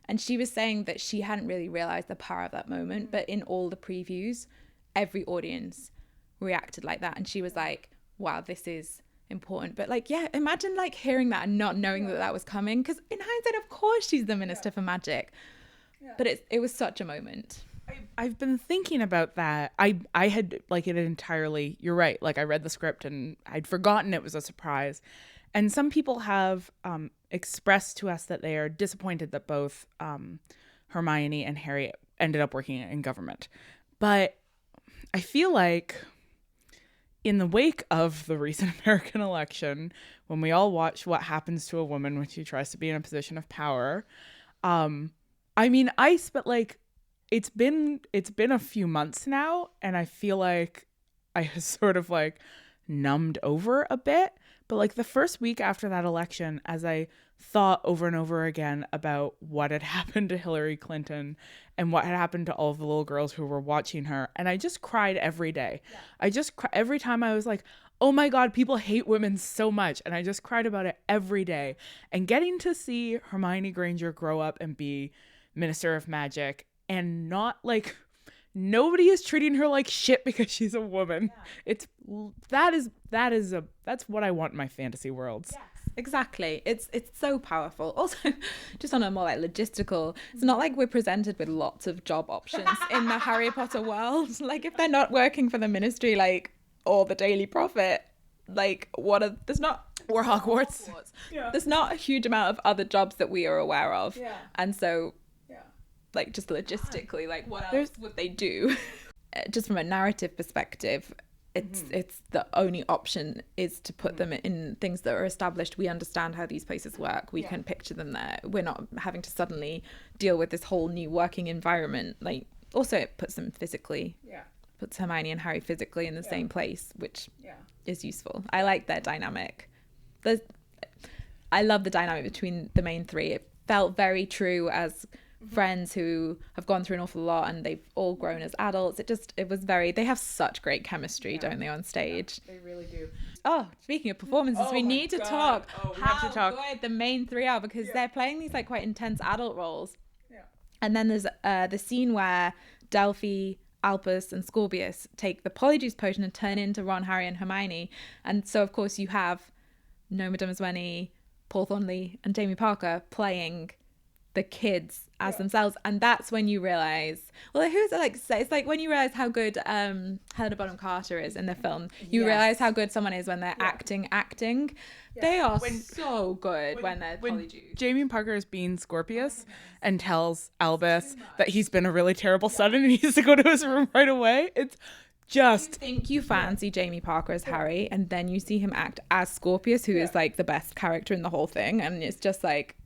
and she was saying that she hadn't really realized the power of that moment, but in all the previews, every audience reacted like that. And she was like, wow, this is important. But like, yeah, imagine like hearing that and not knowing that was coming. Because in hindsight, of course, she's the Minister for Magic. But it was such a moment. I've been thinking about that. I had like it entirely, you're right. Like, I read the script and I'd forgotten it was a surprise. And some people have expressed to us that they are disappointed that both Hermione and Harry ended up working in government. But I feel like in the wake of the recent American election, when we all watch what happens to a woman when she tries to be in a position of power, I mean, I spent like, it's been a few months now, and I feel like I was sort of like numbed over a bit. But like the first week after that election, as I thought over and over again about what had happened to Hillary Clinton and what had happened to all of the little girls who were watching her, and I just cried every day. Yeah. I just every time I was like, oh my God, people hate women so much. And I just cried about it every day. And getting to see Hermione Granger grow up and be Minister of Magic, and not like, nobody is treating her like shit because she's a woman. Yeah. That's what I want in my fantasy worlds. Yes, exactly. It's so powerful. Also, just on a more like logistical, it's not like we're presented with lots of job options in the Harry Potter world. Like if they're not working for the Ministry, like, or the Daily Prophet, like or Hogwarts. Yeah. There's not a huge amount of other jobs that we are aware of. Yeah. And so like just logistically, like what else would they do? Just from a narrative perspective, it's the only option is to put them in things that are established. We understand how these places work. We can picture them there. We're not having to suddenly deal with this whole new working environment. Like also it puts them physically, puts Hermione and Harry physically in the same place, which is useful. I like their dynamic. I love the dynamic between the main three. It felt very true as friends who have gone through an awful lot, and they've all grown as adults. It was very, they have such great chemistry, don't they, on stage? They really do. Oh, speaking of performances, we need to talk how good the main three are, because they're playing these like quite intense adult roles. And then there's the scene where Delphi, Albus and Scorpius take the Polyjuice potion and turn into Ron, Harry and Hermione. And so of course you have Noma Dummerswenny, Paul Thornley and Jamie Parker playing the kids as themselves, and that's when you realize, well, who's it like, it's like when you realize how good Helena Bonham Carter is in the film, you realize how good someone is when they're acting. They are so good when they're Polyjuice. Jamie Parker is being Scorpius and tells Albus that he's been a really terrible son and he needs to go to his room right away. It's just, you think you fancy Jamie Parker as Harry, and then you see him act as Scorpius, who is like the best character in the whole thing, and it's just like,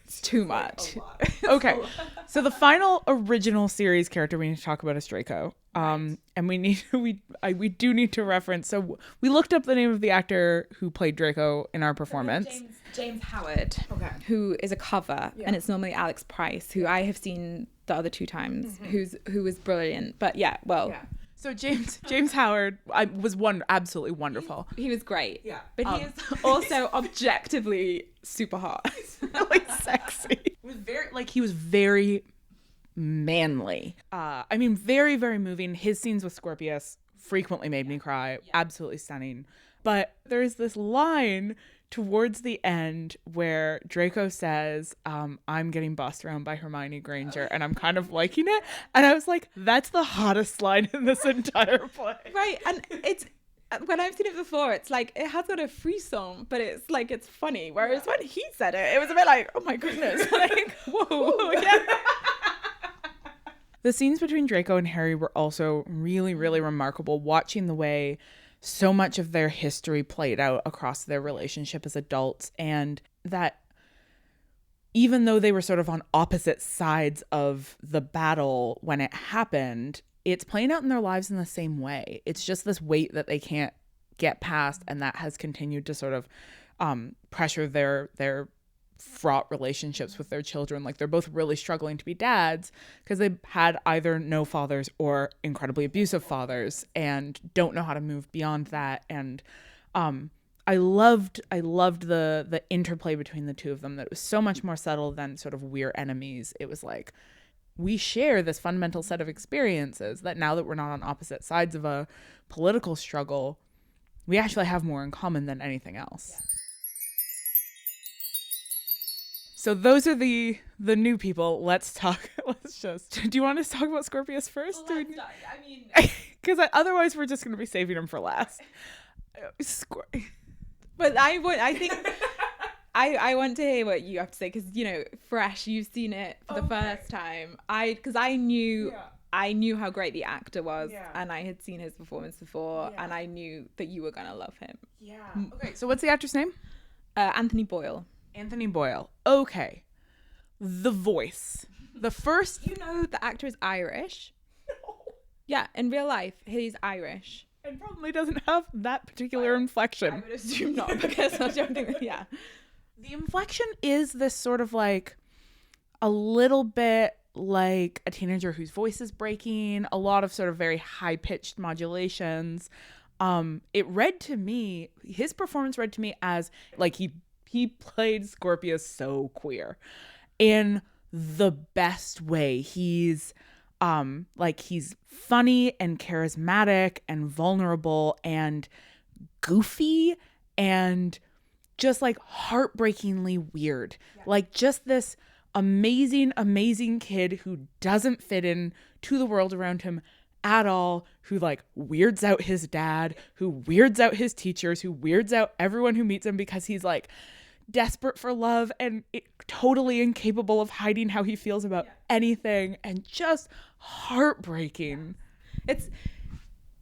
it's too much. Okay, so the final original series character we need to talk about is Draco. And we do need to reference. So we looked up the name of the actor who played Draco in our performance. James Howard, who is a cover, and it's normally Alex Price, who I have seen the other two times, who was brilliant. But So James Howard was absolutely wonderful. He was great. Yeah. But he is also objectively super hot. Really sexy. He was very manly. Very, very moving. His scenes with Scorpius frequently made me cry. Yeah. Absolutely stunning. But there's this line towards the end where Draco says, I'm getting bossed around by Hermione Granger and I'm kind of liking it. And I was like, that's the hottest line in this entire play. Right. And it's, when I've seen it before, it's like, it has got a frisson, but it's like, it's funny. Whereas when he said it, it was a bit like, oh my goodness. Like, whoa. Yeah. The scenes between Draco and Harry were also really, really remarkable, watching the way so much of their history played out across their relationship as adults, and that even though they were sort of on opposite sides of the battle when it happened, it's playing out in their lives in the same way. It's just this weight that they can't get past, and that has continued to sort of pressure their fraught relationships with their children. Like, they're both really struggling to be dads because they've had either no fathers or incredibly abusive fathers and don't know how to move beyond that. And I loved the interplay between the two of them, that it was so much more subtle than sort of we're enemies. It was like, we share this fundamental set of experiences that now that we're not on opposite sides of a political struggle, we actually have more in common than anything else. Yeah. So those are the new people. Let's talk. Do you want us to talk about Scorpius first? Well, Because otherwise we're just going to be saving him for last. But I think I want to hear what you have to say, because fresh, you've seen it for the first time. Because I knew I knew how great the actor was, Yeah. and I had seen his performance before, and I knew that you were gonna love him. Yeah. Okay, so what's the actor's name? Anthony Boyle. Anthony Boyle. Okay. The voice. The first. You know the actor is Irish. Yeah, in real life, he's Irish. And probably doesn't have that particular inflection. I would assume not, because I don't think that, yeah. The inflection is this sort of like a little bit like a teenager whose voice is breaking, a lot of sort of very high-pitched modulations. It read to me, his performance read to me as like he played Scorpius so queer in the best way. He's he's funny and charismatic and vulnerable and goofy and just like heartbreakingly weird. Yeah. Like just this amazing kid who doesn't fit in to the world around him at all, who like weirds out his dad, who weirds out his teachers, who weirds out everyone who meets him because he's like desperate for love and totally incapable of hiding how he feels about anything, and just heartbreaking.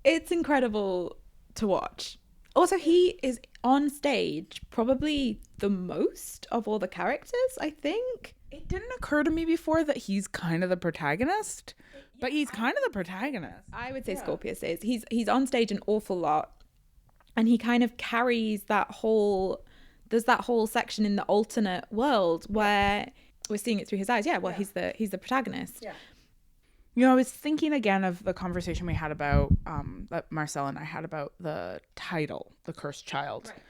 It's incredible to watch. Also, he is on stage probably the most of all the characters, I think. It didn't occur to me before that he's kind of the protagonist, but he's kind of the protagonist. I would say Scorpius is. He's on stage an awful lot, and he kind of carries there's that whole section in the alternate world where we're seeing it through his eyes. Yeah, well, he's the protagonist. Yeah. You know, I was thinking again of the conversation we had about, that Marcelle and I had about the title, The Cursed Child. Right.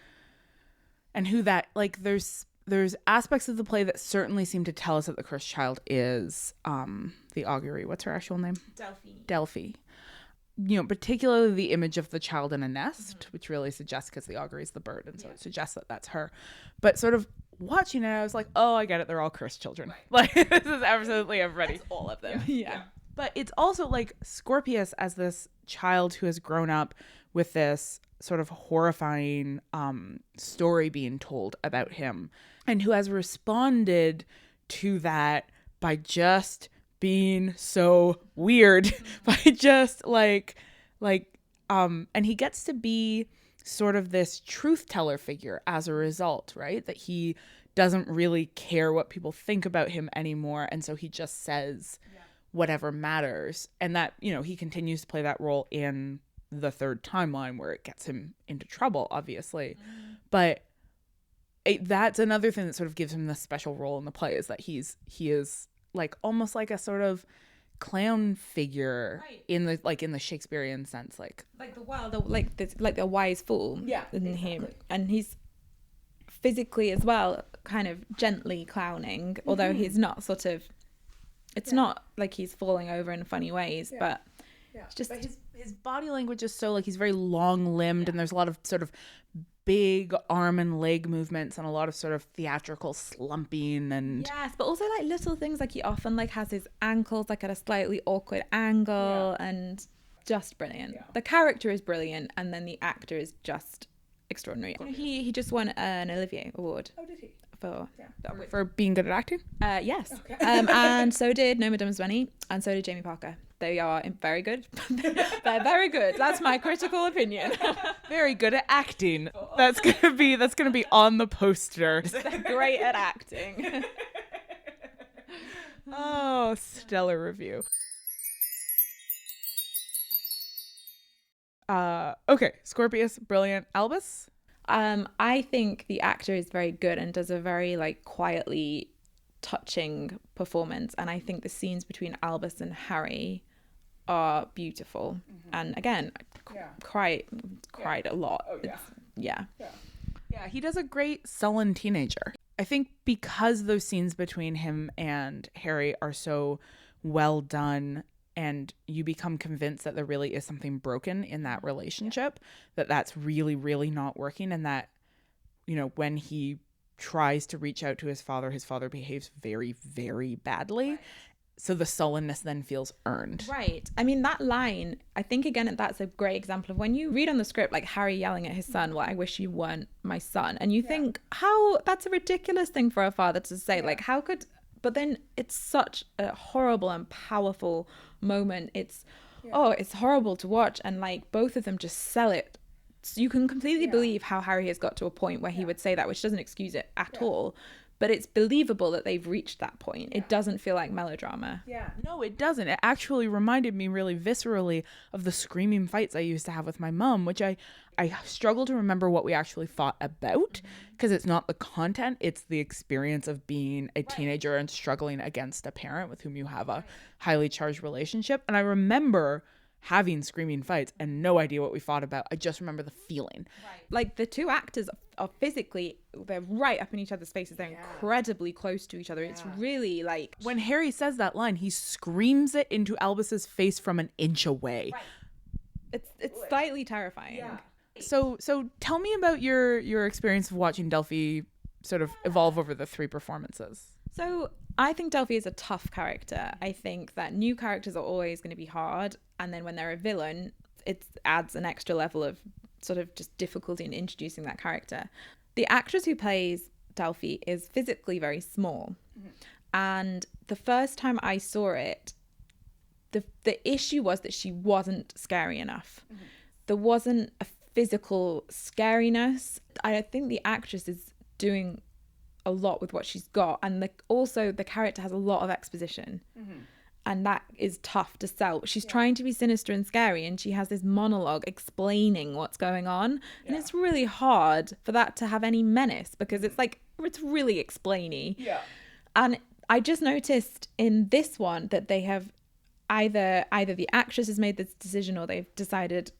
And who that, like, there's aspects of the play that certainly seem to tell us that the cursed child is the augury. What's her actual name? Delphi. You know, particularly the image of the child in a nest, which really suggests, because the augury is the bird, and so it suggests that that's her. But sort of watching it, I was like, oh, I get it. They're all cursed children. Right. Like, this is absolutely everybody. That's all of them. Yeah. But it's also like Scorpius as this child who has grown up with this sort of horrifying story being told about him, and who has responded to that by just being so weird, by just and he gets to be sort of this truth teller figure as a result, right? That he doesn't really care what people think about him anymore, and so he just says whatever matters. And that, you know, he continues to play that role in the third timeline where it gets him into trouble, obviously. But that's another thing that sort of gives him this special role in the play, is that he is like almost like a sort of clown figure, right, in the Shakespearean sense, like the wild, like the wise fool. Yeah, in him, and he's physically as well, kind of gently clowning, although he's not sort of. It's not like he's falling over in funny ways, but it's just. But his body language is so, like, he's very long-limbed, and there's a lot of sort of big arm and leg movements and a lot of sort of theatrical slumping and. Yes, but also like little things, like he often like has his ankles like at a slightly awkward angle, and just brilliant. Yeah. The character is brilliant, and then the actor is just extraordinary. He just won an Olivier Award. Oh, did he? For being good at acting? Yes. Okay. And so did Noma Dumsbury, and so did Jamie Parker. They are very good. They're very good. That's my critical opinion. Very good at acting. That's gonna be on the poster. They're great at acting. Oh, stellar review. Okay, Scorpius, brilliant. Albus? I think the actor is very good and does a very like quietly touching performance, and I think the scenes between Albus and Harry are beautiful. And again, cried a lot. Oh, yeah. Yeah, he does a great sullen teenager. I think because those scenes between him and Harry are so well done, and you become convinced that there really is something broken in that relationship, that's really, really not working, and that, you know, when he tries to reach out to his father behaves very, very badly. Right. So the sullenness then feels earned. Right. I mean, that line, I think, again, that's a great example of when you read on the script, like Harry yelling at his son, well, I wish you weren't my son. And you think, how, that's a ridiculous thing for a father to say. Like, how could but then it's such a horrible and powerful moment. It's it's horrible to watch, and like both of them just sell it. So you can completely believe how Harry has got to a point where he would say that, which doesn't excuse it at all. But it's believable that they've reached that point. It doesn't feel like melodrama. Yeah. No, it doesn't. It actually reminded me really viscerally of the screaming fights I used to have with my mom, which I struggle to remember what we actually fought about, because it's not the content, it's the experience of being a teenager and struggling against a parent with whom you have a highly charged relationship. And I remember having screaming fights and no idea what we fought about. I just remember the feeling. Like the two actors are physically, they're right up in each other's faces. They're incredibly close to each other. It's really like, when Harry says that line, he screams it into Albus's face from an inch away. it's slightly terrifying. So tell me about your experience of watching Delphi sort of evolve over the 3 performances. So I think Delphi is a tough character. I think that new characters are always going to be hard. And then when they're a villain, it adds an extra level of sort of just difficulty in introducing that character. The actress who plays Delphi is physically very small. And the first time I saw it, the issue was that she wasn't scary enough. There wasn't a physical scariness. I think the actress is doing a lot with what she's got, and also the character has a lot of exposition, and that is tough to sell. She's trying to be sinister and scary, and she has this monologue explaining what's going on, and it's really hard for that to have any menace, because it's like, it's really explainy. And I just noticed in this one that they have either the actress has made this decision, or they've decided,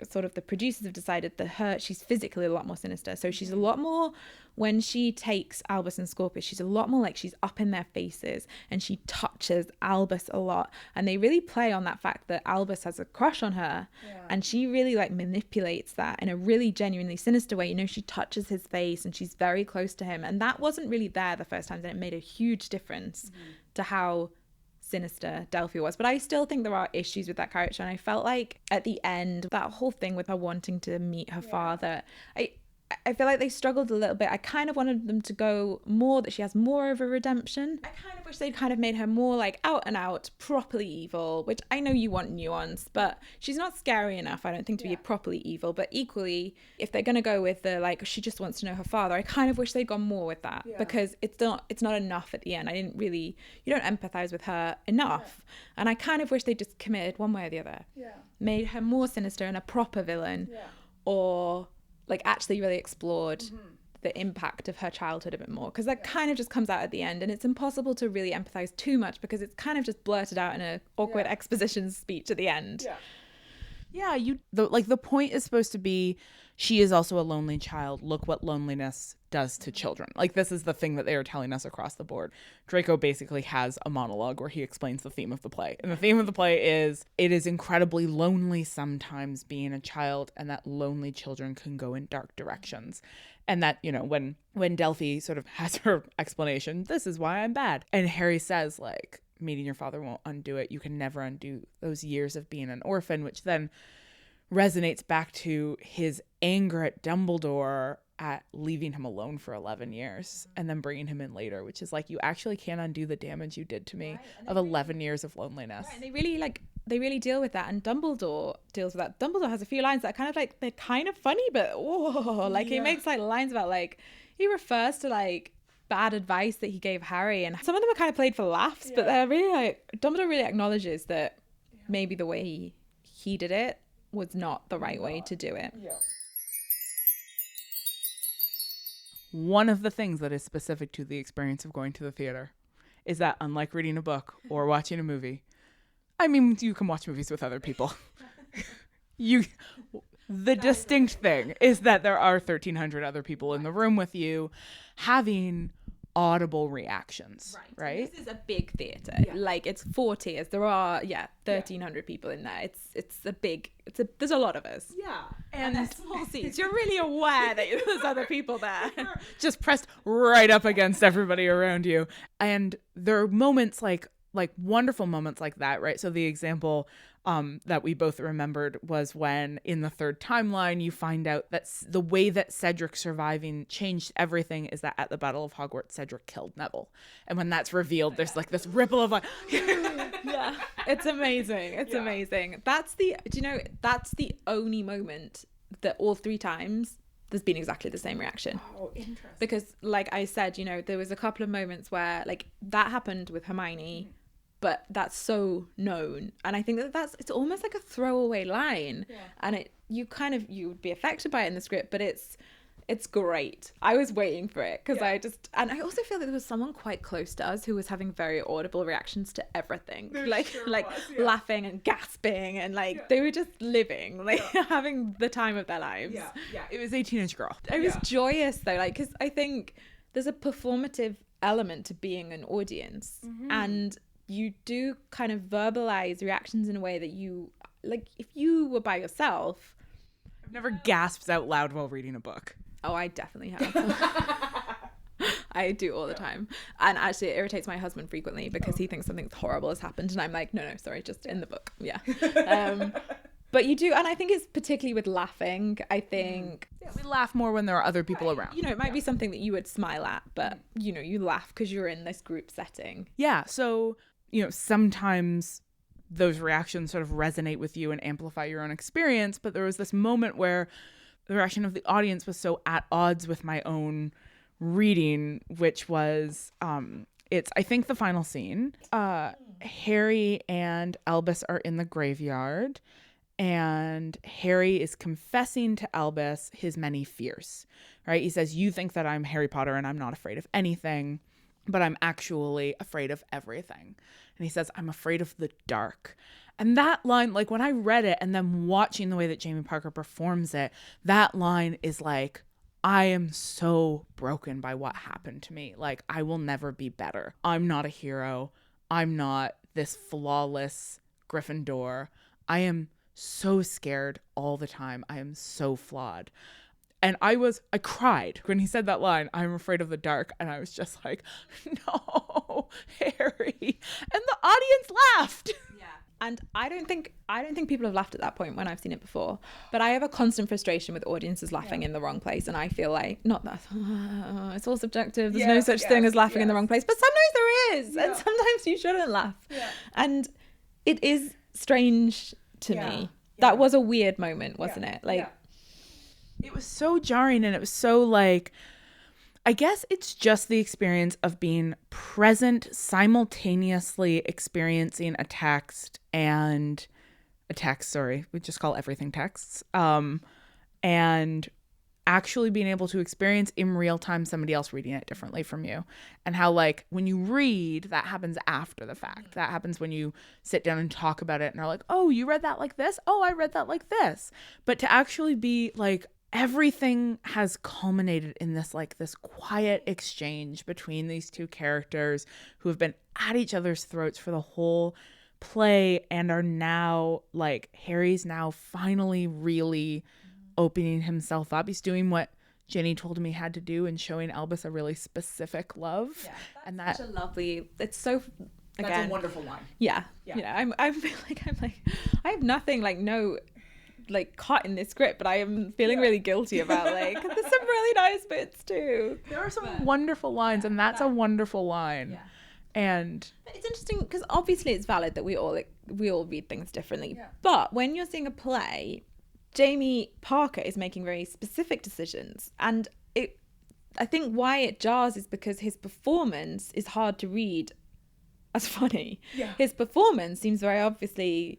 sort of the producers have decided that she's physically a lot more sinister. So she's a lot more, when she takes Albus and Scorpius, she's a lot more like she's up in their faces, and she touches Albus a lot. And they really play on that fact that Albus has a crush on her, and she really like manipulates that in a really genuinely sinister way. You know, she touches his face and she's very close to him. And that wasn't really there the first time, and it made a huge difference to how sinister Delphi was. But I still think there are issues with that character, and I felt like at the end, that whole thing with her wanting to meet her father, I feel like they struggled a little bit. I kind of wanted them to go more that she has more of a redemption. I kind of wish they'd kind of made her more like out and out properly evil, which I know you want nuance, but she's not scary enough, I don't think, to be properly evil. But equally, if they're going to go with the like she just wants to know her father, I kind of wish they'd gone more with that, because it's not enough at the end. You don't empathize with her enough, and I kind of wish they just committed one way or the other, made her more sinister and a proper villain, or like actually really explored the impact of her childhood a bit more, because that kind of just comes out at the end, and it's impossible to really empathize too much because it's kind of just blurted out in an awkward exposition speech at the end. The point is supposed to be, she is also a lonely child. Look what loneliness does to children. Like, this is the thing that they are telling us across the board. Draco basically has a monologue where he explains the theme of the play. And the theme of the play is, it is incredibly lonely sometimes being a child, and that lonely children can go in dark directions. And that, you know, when Delphi sort of has her explanation, this is why I'm bad. And Harry says, like, meeting your father won't undo it. You can never undo those years of being an orphan, which then resonates back to his anger at Dumbledore at leaving him alone for 11 years and then bringing him in later, which is like, you actually can't undo the damage you did to me of 11 years of loneliness. And they really deal with that, and Dumbledore deals with that. Dumbledore has a few lines that are kind of like, they're kind of funny, but he makes like lines about, like, he refers to like bad advice that he gave Harry, and some of them are kind of played for laughs, but they're really like, Dumbledore really acknowledges that maybe the way he did it was not the right way to do it. One of the things that is specific to the experience of going to the theater is that, unlike reading a book or watching a movie, I mean, you can watch movies with other people. The distinct thing is that there are 1,300 other people in the room with you having audible reactions, right? This is a big theater. Like, it's 4 tiers. There are 1,300 people in there. There's a lot of us. And they're small seats. You're really aware that there's other people there. Just pressed right up against everybody around you. And there are moments like wonderful moments like that, right? So the example that we both remembered was when in the third timeline you find out that the way that Cedric surviving changed everything is that at the Battle of Hogwarts Cedric killed Neville, and when that's revealed there's like this ripple of like Yeah, it's amazing. It's amazing. That's the only moment that all 3 times there's been exactly the same reaction. Oh, interesting. Because like I said, you know, there was a couple of moments where like that happened with Hermione, but that's so known, and I think it's almost like a throwaway line, and you would be affected by it in the script, but it's great. I was waiting for it because and I also feel that there was someone quite close to us who was having very audible reactions to everything, laughing and gasping, and they were just living, having the time of their lives. Yeah, it was a teenage girl. It was joyous though, because I think there's a performative element to being an audience, and you do kind of verbalize reactions in a way that you like if you were by yourself. I've never gasped out loud while reading a book. Oh, I definitely have. I do all the time, and actually it irritates my husband frequently because he thinks something horrible has happened, and I'm like, no, sorry, just in the book. But you do, and I think it's particularly with laughing. I think we laugh more when there are other people around. You know, it might be something that you would smile at, but you know, you laugh because you're in this group setting. Yeah, so you know, sometimes those reactions sort of resonate with you and amplify your own experience, but there was this moment where the reaction of the audience was so at odds with my own reading, which was it's I think the final scene. Harry and Albus are in the graveyard, and Harry is confessing to Albus his many fears, right? He says, you think that I'm Harry Potter and I'm not afraid of anything, but I'm actually afraid of everything. And he says, I'm afraid of the dark. And that line, like when I read it and then watching the way that Jamie Parker performs it, that line is like, I am so broken by what happened to me. Like, I will never be better. I'm not a hero. I'm not this flawless Gryffindor. I am so scared all the time. I am so flawed. And I cried when he said that line, I'm afraid of the dark. And I was just like, no, Harry. And the audience laughed. Yeah. And I don't think people have laughed at that point when I've seen it before. But I have a constant frustration with audiences laughing in the wrong place. And I feel like, not that, it's all subjective. There's no such thing as laughing in the wrong place. But sometimes there is. And sometimes you shouldn't laugh. Yeah. And it is strange to me. That was a weird moment, wasn't it? Like, it was so jarring, and it was so like, I guess it's just the experience of being present, simultaneously experiencing a text, we just call everything texts, and actually being able to experience in real time somebody else reading it differently from you. And how like when you read, that happens after the fact. That happens when you sit down and talk about it and are like, oh, you read that like this? Oh, I read that like this. But to actually be like, everything has culminated in this like this quiet exchange between these two characters who have been at each other's throats for the whole play and are now like, Harry's now finally really opening himself up. He's doing what Ginny told him he had to do and showing Albus a really specific love. Yeah, and that's such a lovely, it's so, again, that's a wonderful line. Yeah. You know, I feel like I have nothing like no like cut in this script, but I am feeling really guilty about like there's some really nice bits too. There are some wonderful lines, and that's a wonderful line. Yeah. And it's interesting because obviously it's valid that we all read things differently. Yeah. But when you're seeing a play, Jamie Parker is making very specific decisions, and I think why it jars is because his performance is hard to read as funny. Yeah. His performance seems very obviously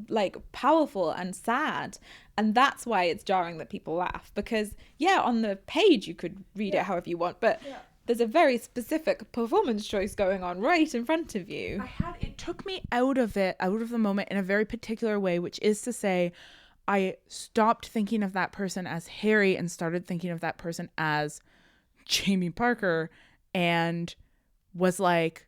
like powerful and sad, and that's why it's jarring that people laugh, because on the page you could read it however you want, but there's a very specific performance choice going on right in front of you. It took me out of the moment in a very particular way, which is to say I stopped thinking of that person as Harry and started thinking of that person as Jamie Parker, and was like,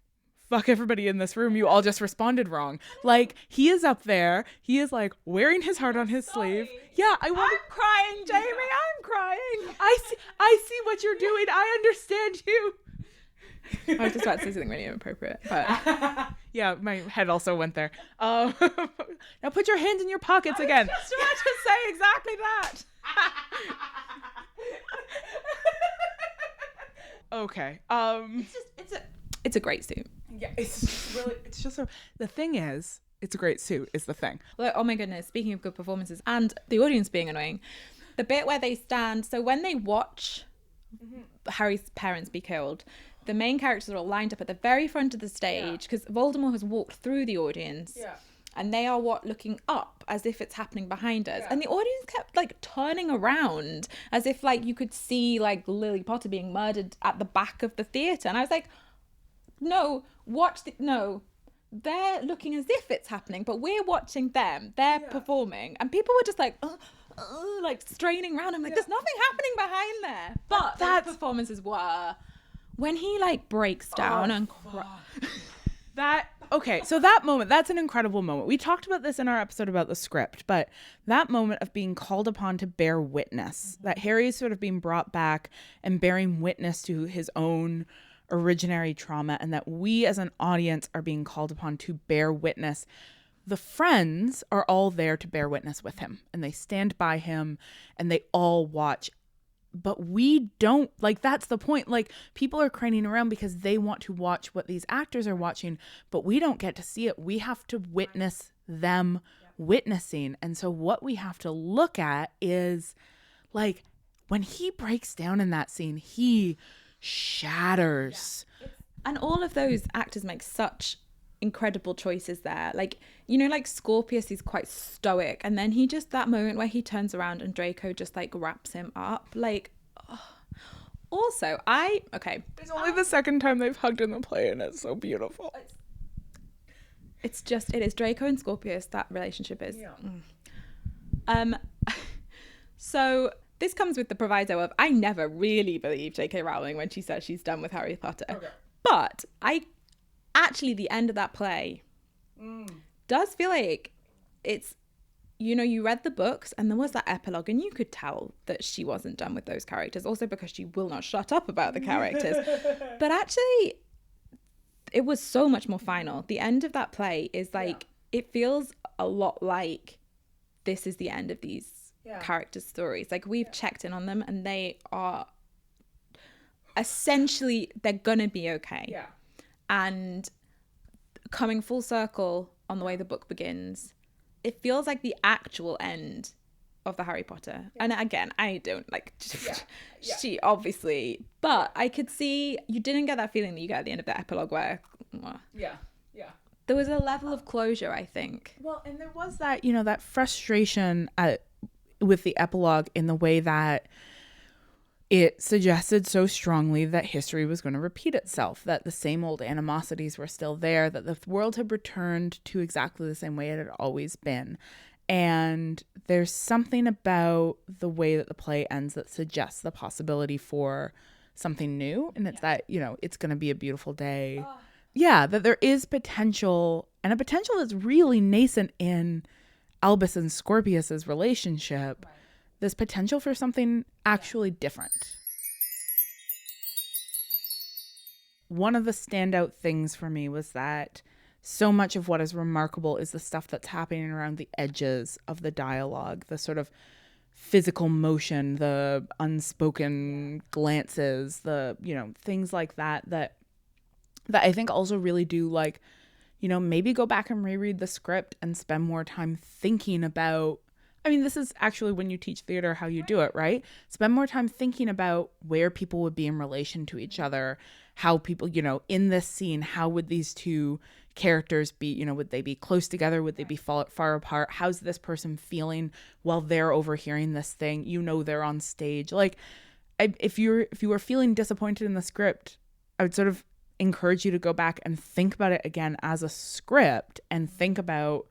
fuck everybody in this room, you all just responded wrong. Like, he is up there, he is like wearing his heart on his sleeve. Yeah, I'm crying, Jamie, I'm crying. I see what you're doing. I understand you. I was just about to say something really inappropriate, but Yeah, my head also went there. Now put your hands in your pockets again. just about to say exactly that. Okay. It's a great suit. Yeah, it's just really, the thing is, it's a great suit is the thing. Like, oh my goodness, speaking of good performances and the audience being annoying, the bit where they stand, so when they watch Harry's parents be killed, the main characters are all lined up at the very front of the stage because Voldemort has walked through the audience. Yeah. And they are looking up as if it's happening behind us. And the audience kept like turning around as if like you could see like Lily Potter being murdered at the back of the theatre. And I was like, no, no. They're looking as if it's happening, but we're watching them. They're performing. And people were just like straining around. I'm like, there's nothing happening behind there. But those performances were when he like breaks down and cries. So that moment, that's an incredible moment. We talked about this in our episode about the script, but that moment of being called upon to bear witness, that Harry is sort of being brought back and bearing witness to his own originary trauma, and that we as an audience are being called upon to bear witness. The friends are all there to bear witness with him, and they stand by him and they all watch. But we don't, like, that's the point. Like, people are craning around because they want to watch what these actors are watching, but we don't get to see it. We have to witness them witnessing. And so what we have to look at is, like, when he breaks down in that scene, he shatters. And all of those actors make such incredible choices there. Like, you know, like Scorpius is quite stoic, and then he just, that moment where he turns around and Draco just like wraps him up, like, oh. Also It's only the second time they've hugged in the play, and it's so beautiful. It is Draco and Scorpius, that relationship is so this comes with the proviso of I never really believe J.K. Rowling when she says she's done with Harry Potter. But actually the end of that play does feel like it's, you know, you read the books and there was that epilogue and you could tell that she wasn't done with those characters, also because she will not shut up about the characters. But actually it was so much more final. The end of that play is like, it feels a lot like this is the end of these characters' stories. Like, we've checked in on them and they are essentially, they're gonna be okay. And coming full circle on the way the book begins, it feels like the actual end of the Harry Potter. And again, I don't like she obviously, but I could see you didn't get that feeling that you get at the end of the epilogue where there was a level of closure, I think. Well, and there was that, you know, that frustration with the epilogue in the way that it suggested so strongly that history was going to repeat itself, that the same old animosities were still there, that the world had returned to exactly the same way it had always been. And there's something about the way that the play ends that suggests the possibility for something new. And it's that, you know, it's going to be a beautiful day. Yeah, that there is potential, and a potential that's really nascent in Albus and Scorpius's relationship. There's potential for something actually different. One of the standout things for me was that so much of what is remarkable is the stuff that's happening around the edges of the dialogue, the sort of physical motion, the unspoken glances, the, you know, things like that I think also really do, like, you know, maybe go back and reread the script and spend more time thinking about, I mean, this is actually when you teach theater how you do it, right? Spend more time thinking about where people would be in relation to each other, how people, you know, in this scene, how would these two characters be, you know, would they be close together? Would they be far apart? How's this person feeling while they're overhearing this thing? You know, they're on stage. Like, if you were feeling disappointed in the script, I would sort of encourage you to go back and think about it again as a script and think about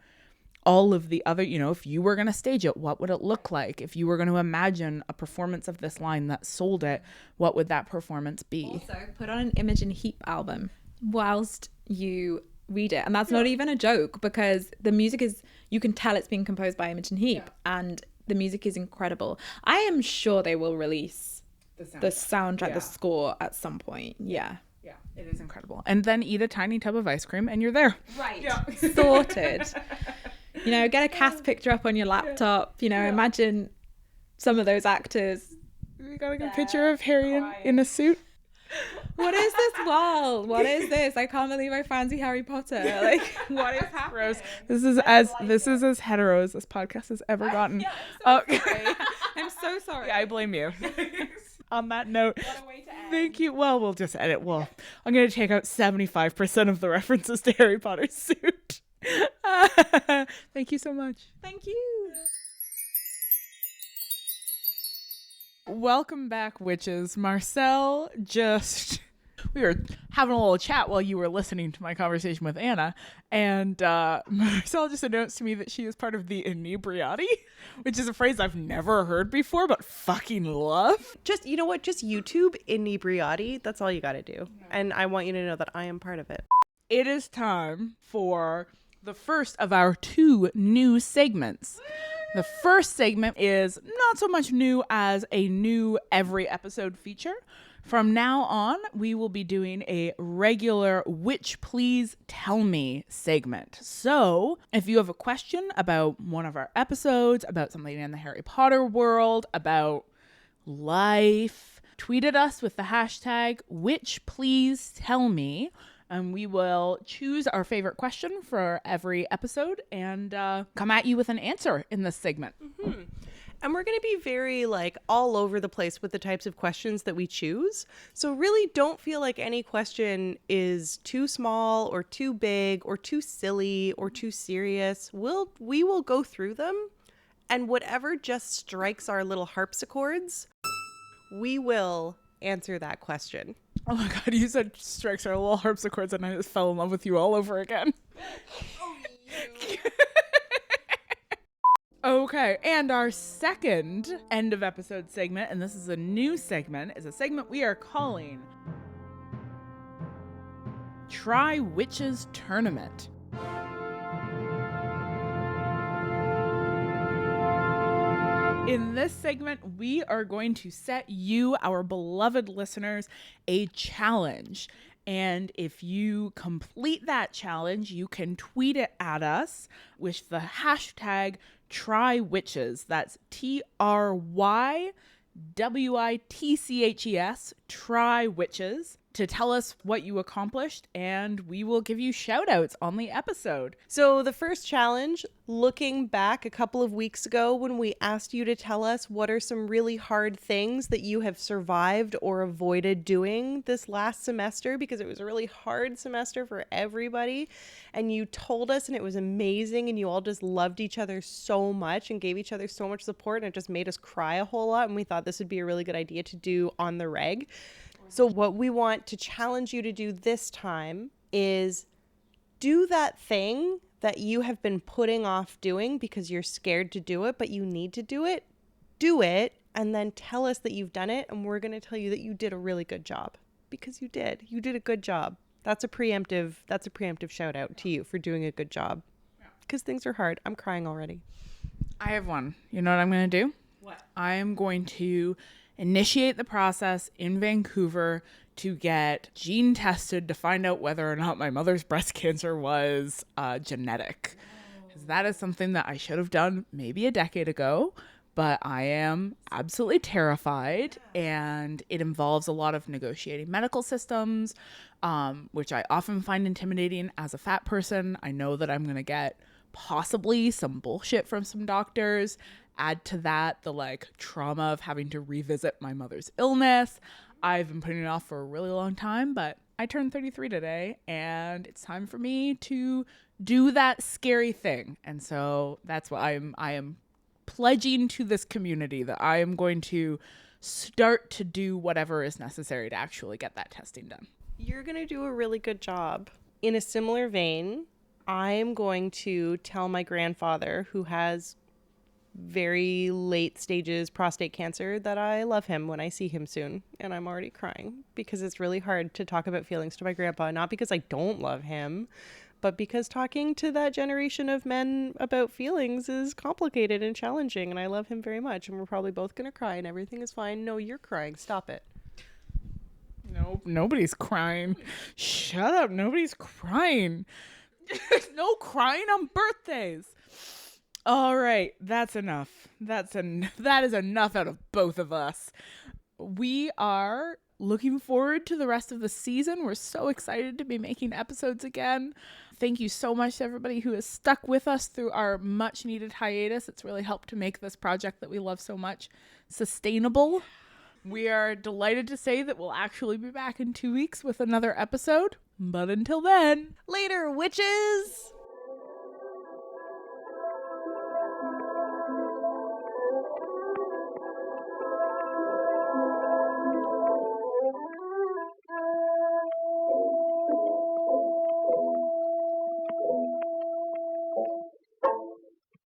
all of the other, you know, if you were going to stage it, what would it look like? If you were going to imagine a performance of this line that sold it, what would that performance be? Also, put on an Imogen Heap album whilst you read it. And that's not even a joke, because the music is, you can tell it's being composed by Imogen Heap, and the music is incredible. I am sure they will release the soundtrack, the score at some point. Yeah. Yeah, it is incredible. And then eat a tiny tub of ice cream and you're there. Right. Sorted. You know, get a cast picture up on your laptop. You know, imagine some of those actors. We got a good picture of Harry in a suit. What is this world? What is this? I can't believe I fancy Harry Potter. Like, what is happening? This is as hetero as this podcast has ever gotten. I'm so sorry. Yeah, I blame you. On that note, What a way to end. thank you. Well, we'll just edit. Well, I'm going to take out 75% of the references to Harry Potter's suit. Thank you so much. Thank you. Welcome back, witches. Marcelle we were having a little chat while you were listening to my conversation with Anna, and Marcelle just announced to me that she is part of the inebriati, which is a phrase I've never heard before, but fucking love. Just, you know what? Just YouTube inebriati. That's all you got to do. And I want you to know that I am part of it. It is time for the first of our 2 new segments. The first segment is not so much new as a new every episode feature. From now on, we will be doing a regular Witch Please Tell Me segment. So if you have a question about one of our episodes, about something in the Harry Potter world, about life, tweet at us with the hashtag Witch Please Tell Me. And we will choose our favorite question for every episode and come at you with an answer in this segment. Mm-hmm. And we're going to be very all over the place with the types of questions that we choose. So really don't feel like any question is too small or too big or too silly or too serious. We will go through them, and whatever just strikes our little harpsichords, we will answer that question. Oh my God, you said strikes our little harpsichords and I just fell in love with you all over again. Okay, and our second end of episode segment, and this is a new segment, is a segment we are calling Try Witches Tournament. In this segment, we are going to set you, our beloved listeners, a challenge. And if you complete that challenge, you can tweet it at us with the hashtag TryWitches. That's TryWitches, TryWitches, to tell us what you accomplished, and we will give you shout outs on the episode. So the first challenge, looking back a couple of weeks ago when we asked you to tell us what are some really hard things that you have survived or avoided doing this last semester, because it was a really hard semester for everybody, and you told us and it was amazing, and you all just loved each other so much and gave each other so much support, and it just made us cry a whole lot, and we thought this would be a really good idea to do on the reg. So what we want to challenge you to do this time is do that thing that you have been putting off doing because you're scared to do it, but you need to do it. Do it, and then tell us that you've done it, and we're going to tell you that you did a really good job, because you did. You did a good job. That's a preemptive shout out to you for doing a good job, because things are hard. I'm crying already. I have one. You know what I'm going to do? What? I am going to initiate the process in Vancouver to get gene tested to find out whether or not my mother's breast cancer was genetic. Because that is something that I should have done maybe a decade ago, but I am absolutely terrified, and it involves a lot of negotiating medical systems, which I often find intimidating as a fat person. I know that I'm going to get possibly some bullshit from some doctors. Add to that the trauma of having to revisit my mother's illness. I've been putting it off for a really long time, but I turned 33 today, and it's time for me to do that scary thing. And so that's what I am pledging to this community, that I am going to start to do whatever is necessary to actually get that testing done. You're going to do a really good job. In a similar vein, I am going to tell my grandfather, who has very late stages prostate cancer, that I love him when I see him soon. And I'm already crying because it's really hard to talk about feelings to my grandpa, not because I don't love him, but because talking to that generation of men about feelings is complicated and challenging, and I love him very much, and we're probably both going to cry and everything is fine. No, you're crying. Stop it. Nope, nobody's crying. Shut up, nobody's crying. There's no crying on birthdays. All right, that's enough. That is enough out of both of us. We are looking forward to the rest of the season. We're so excited to be making episodes again. Thank you so much to everybody who has stuck with us through our much needed hiatus. It's really helped to make this project that we love so much sustainable. We are delighted to say that we'll actually be back in 2 weeks with another episode. But until then, Later, witches!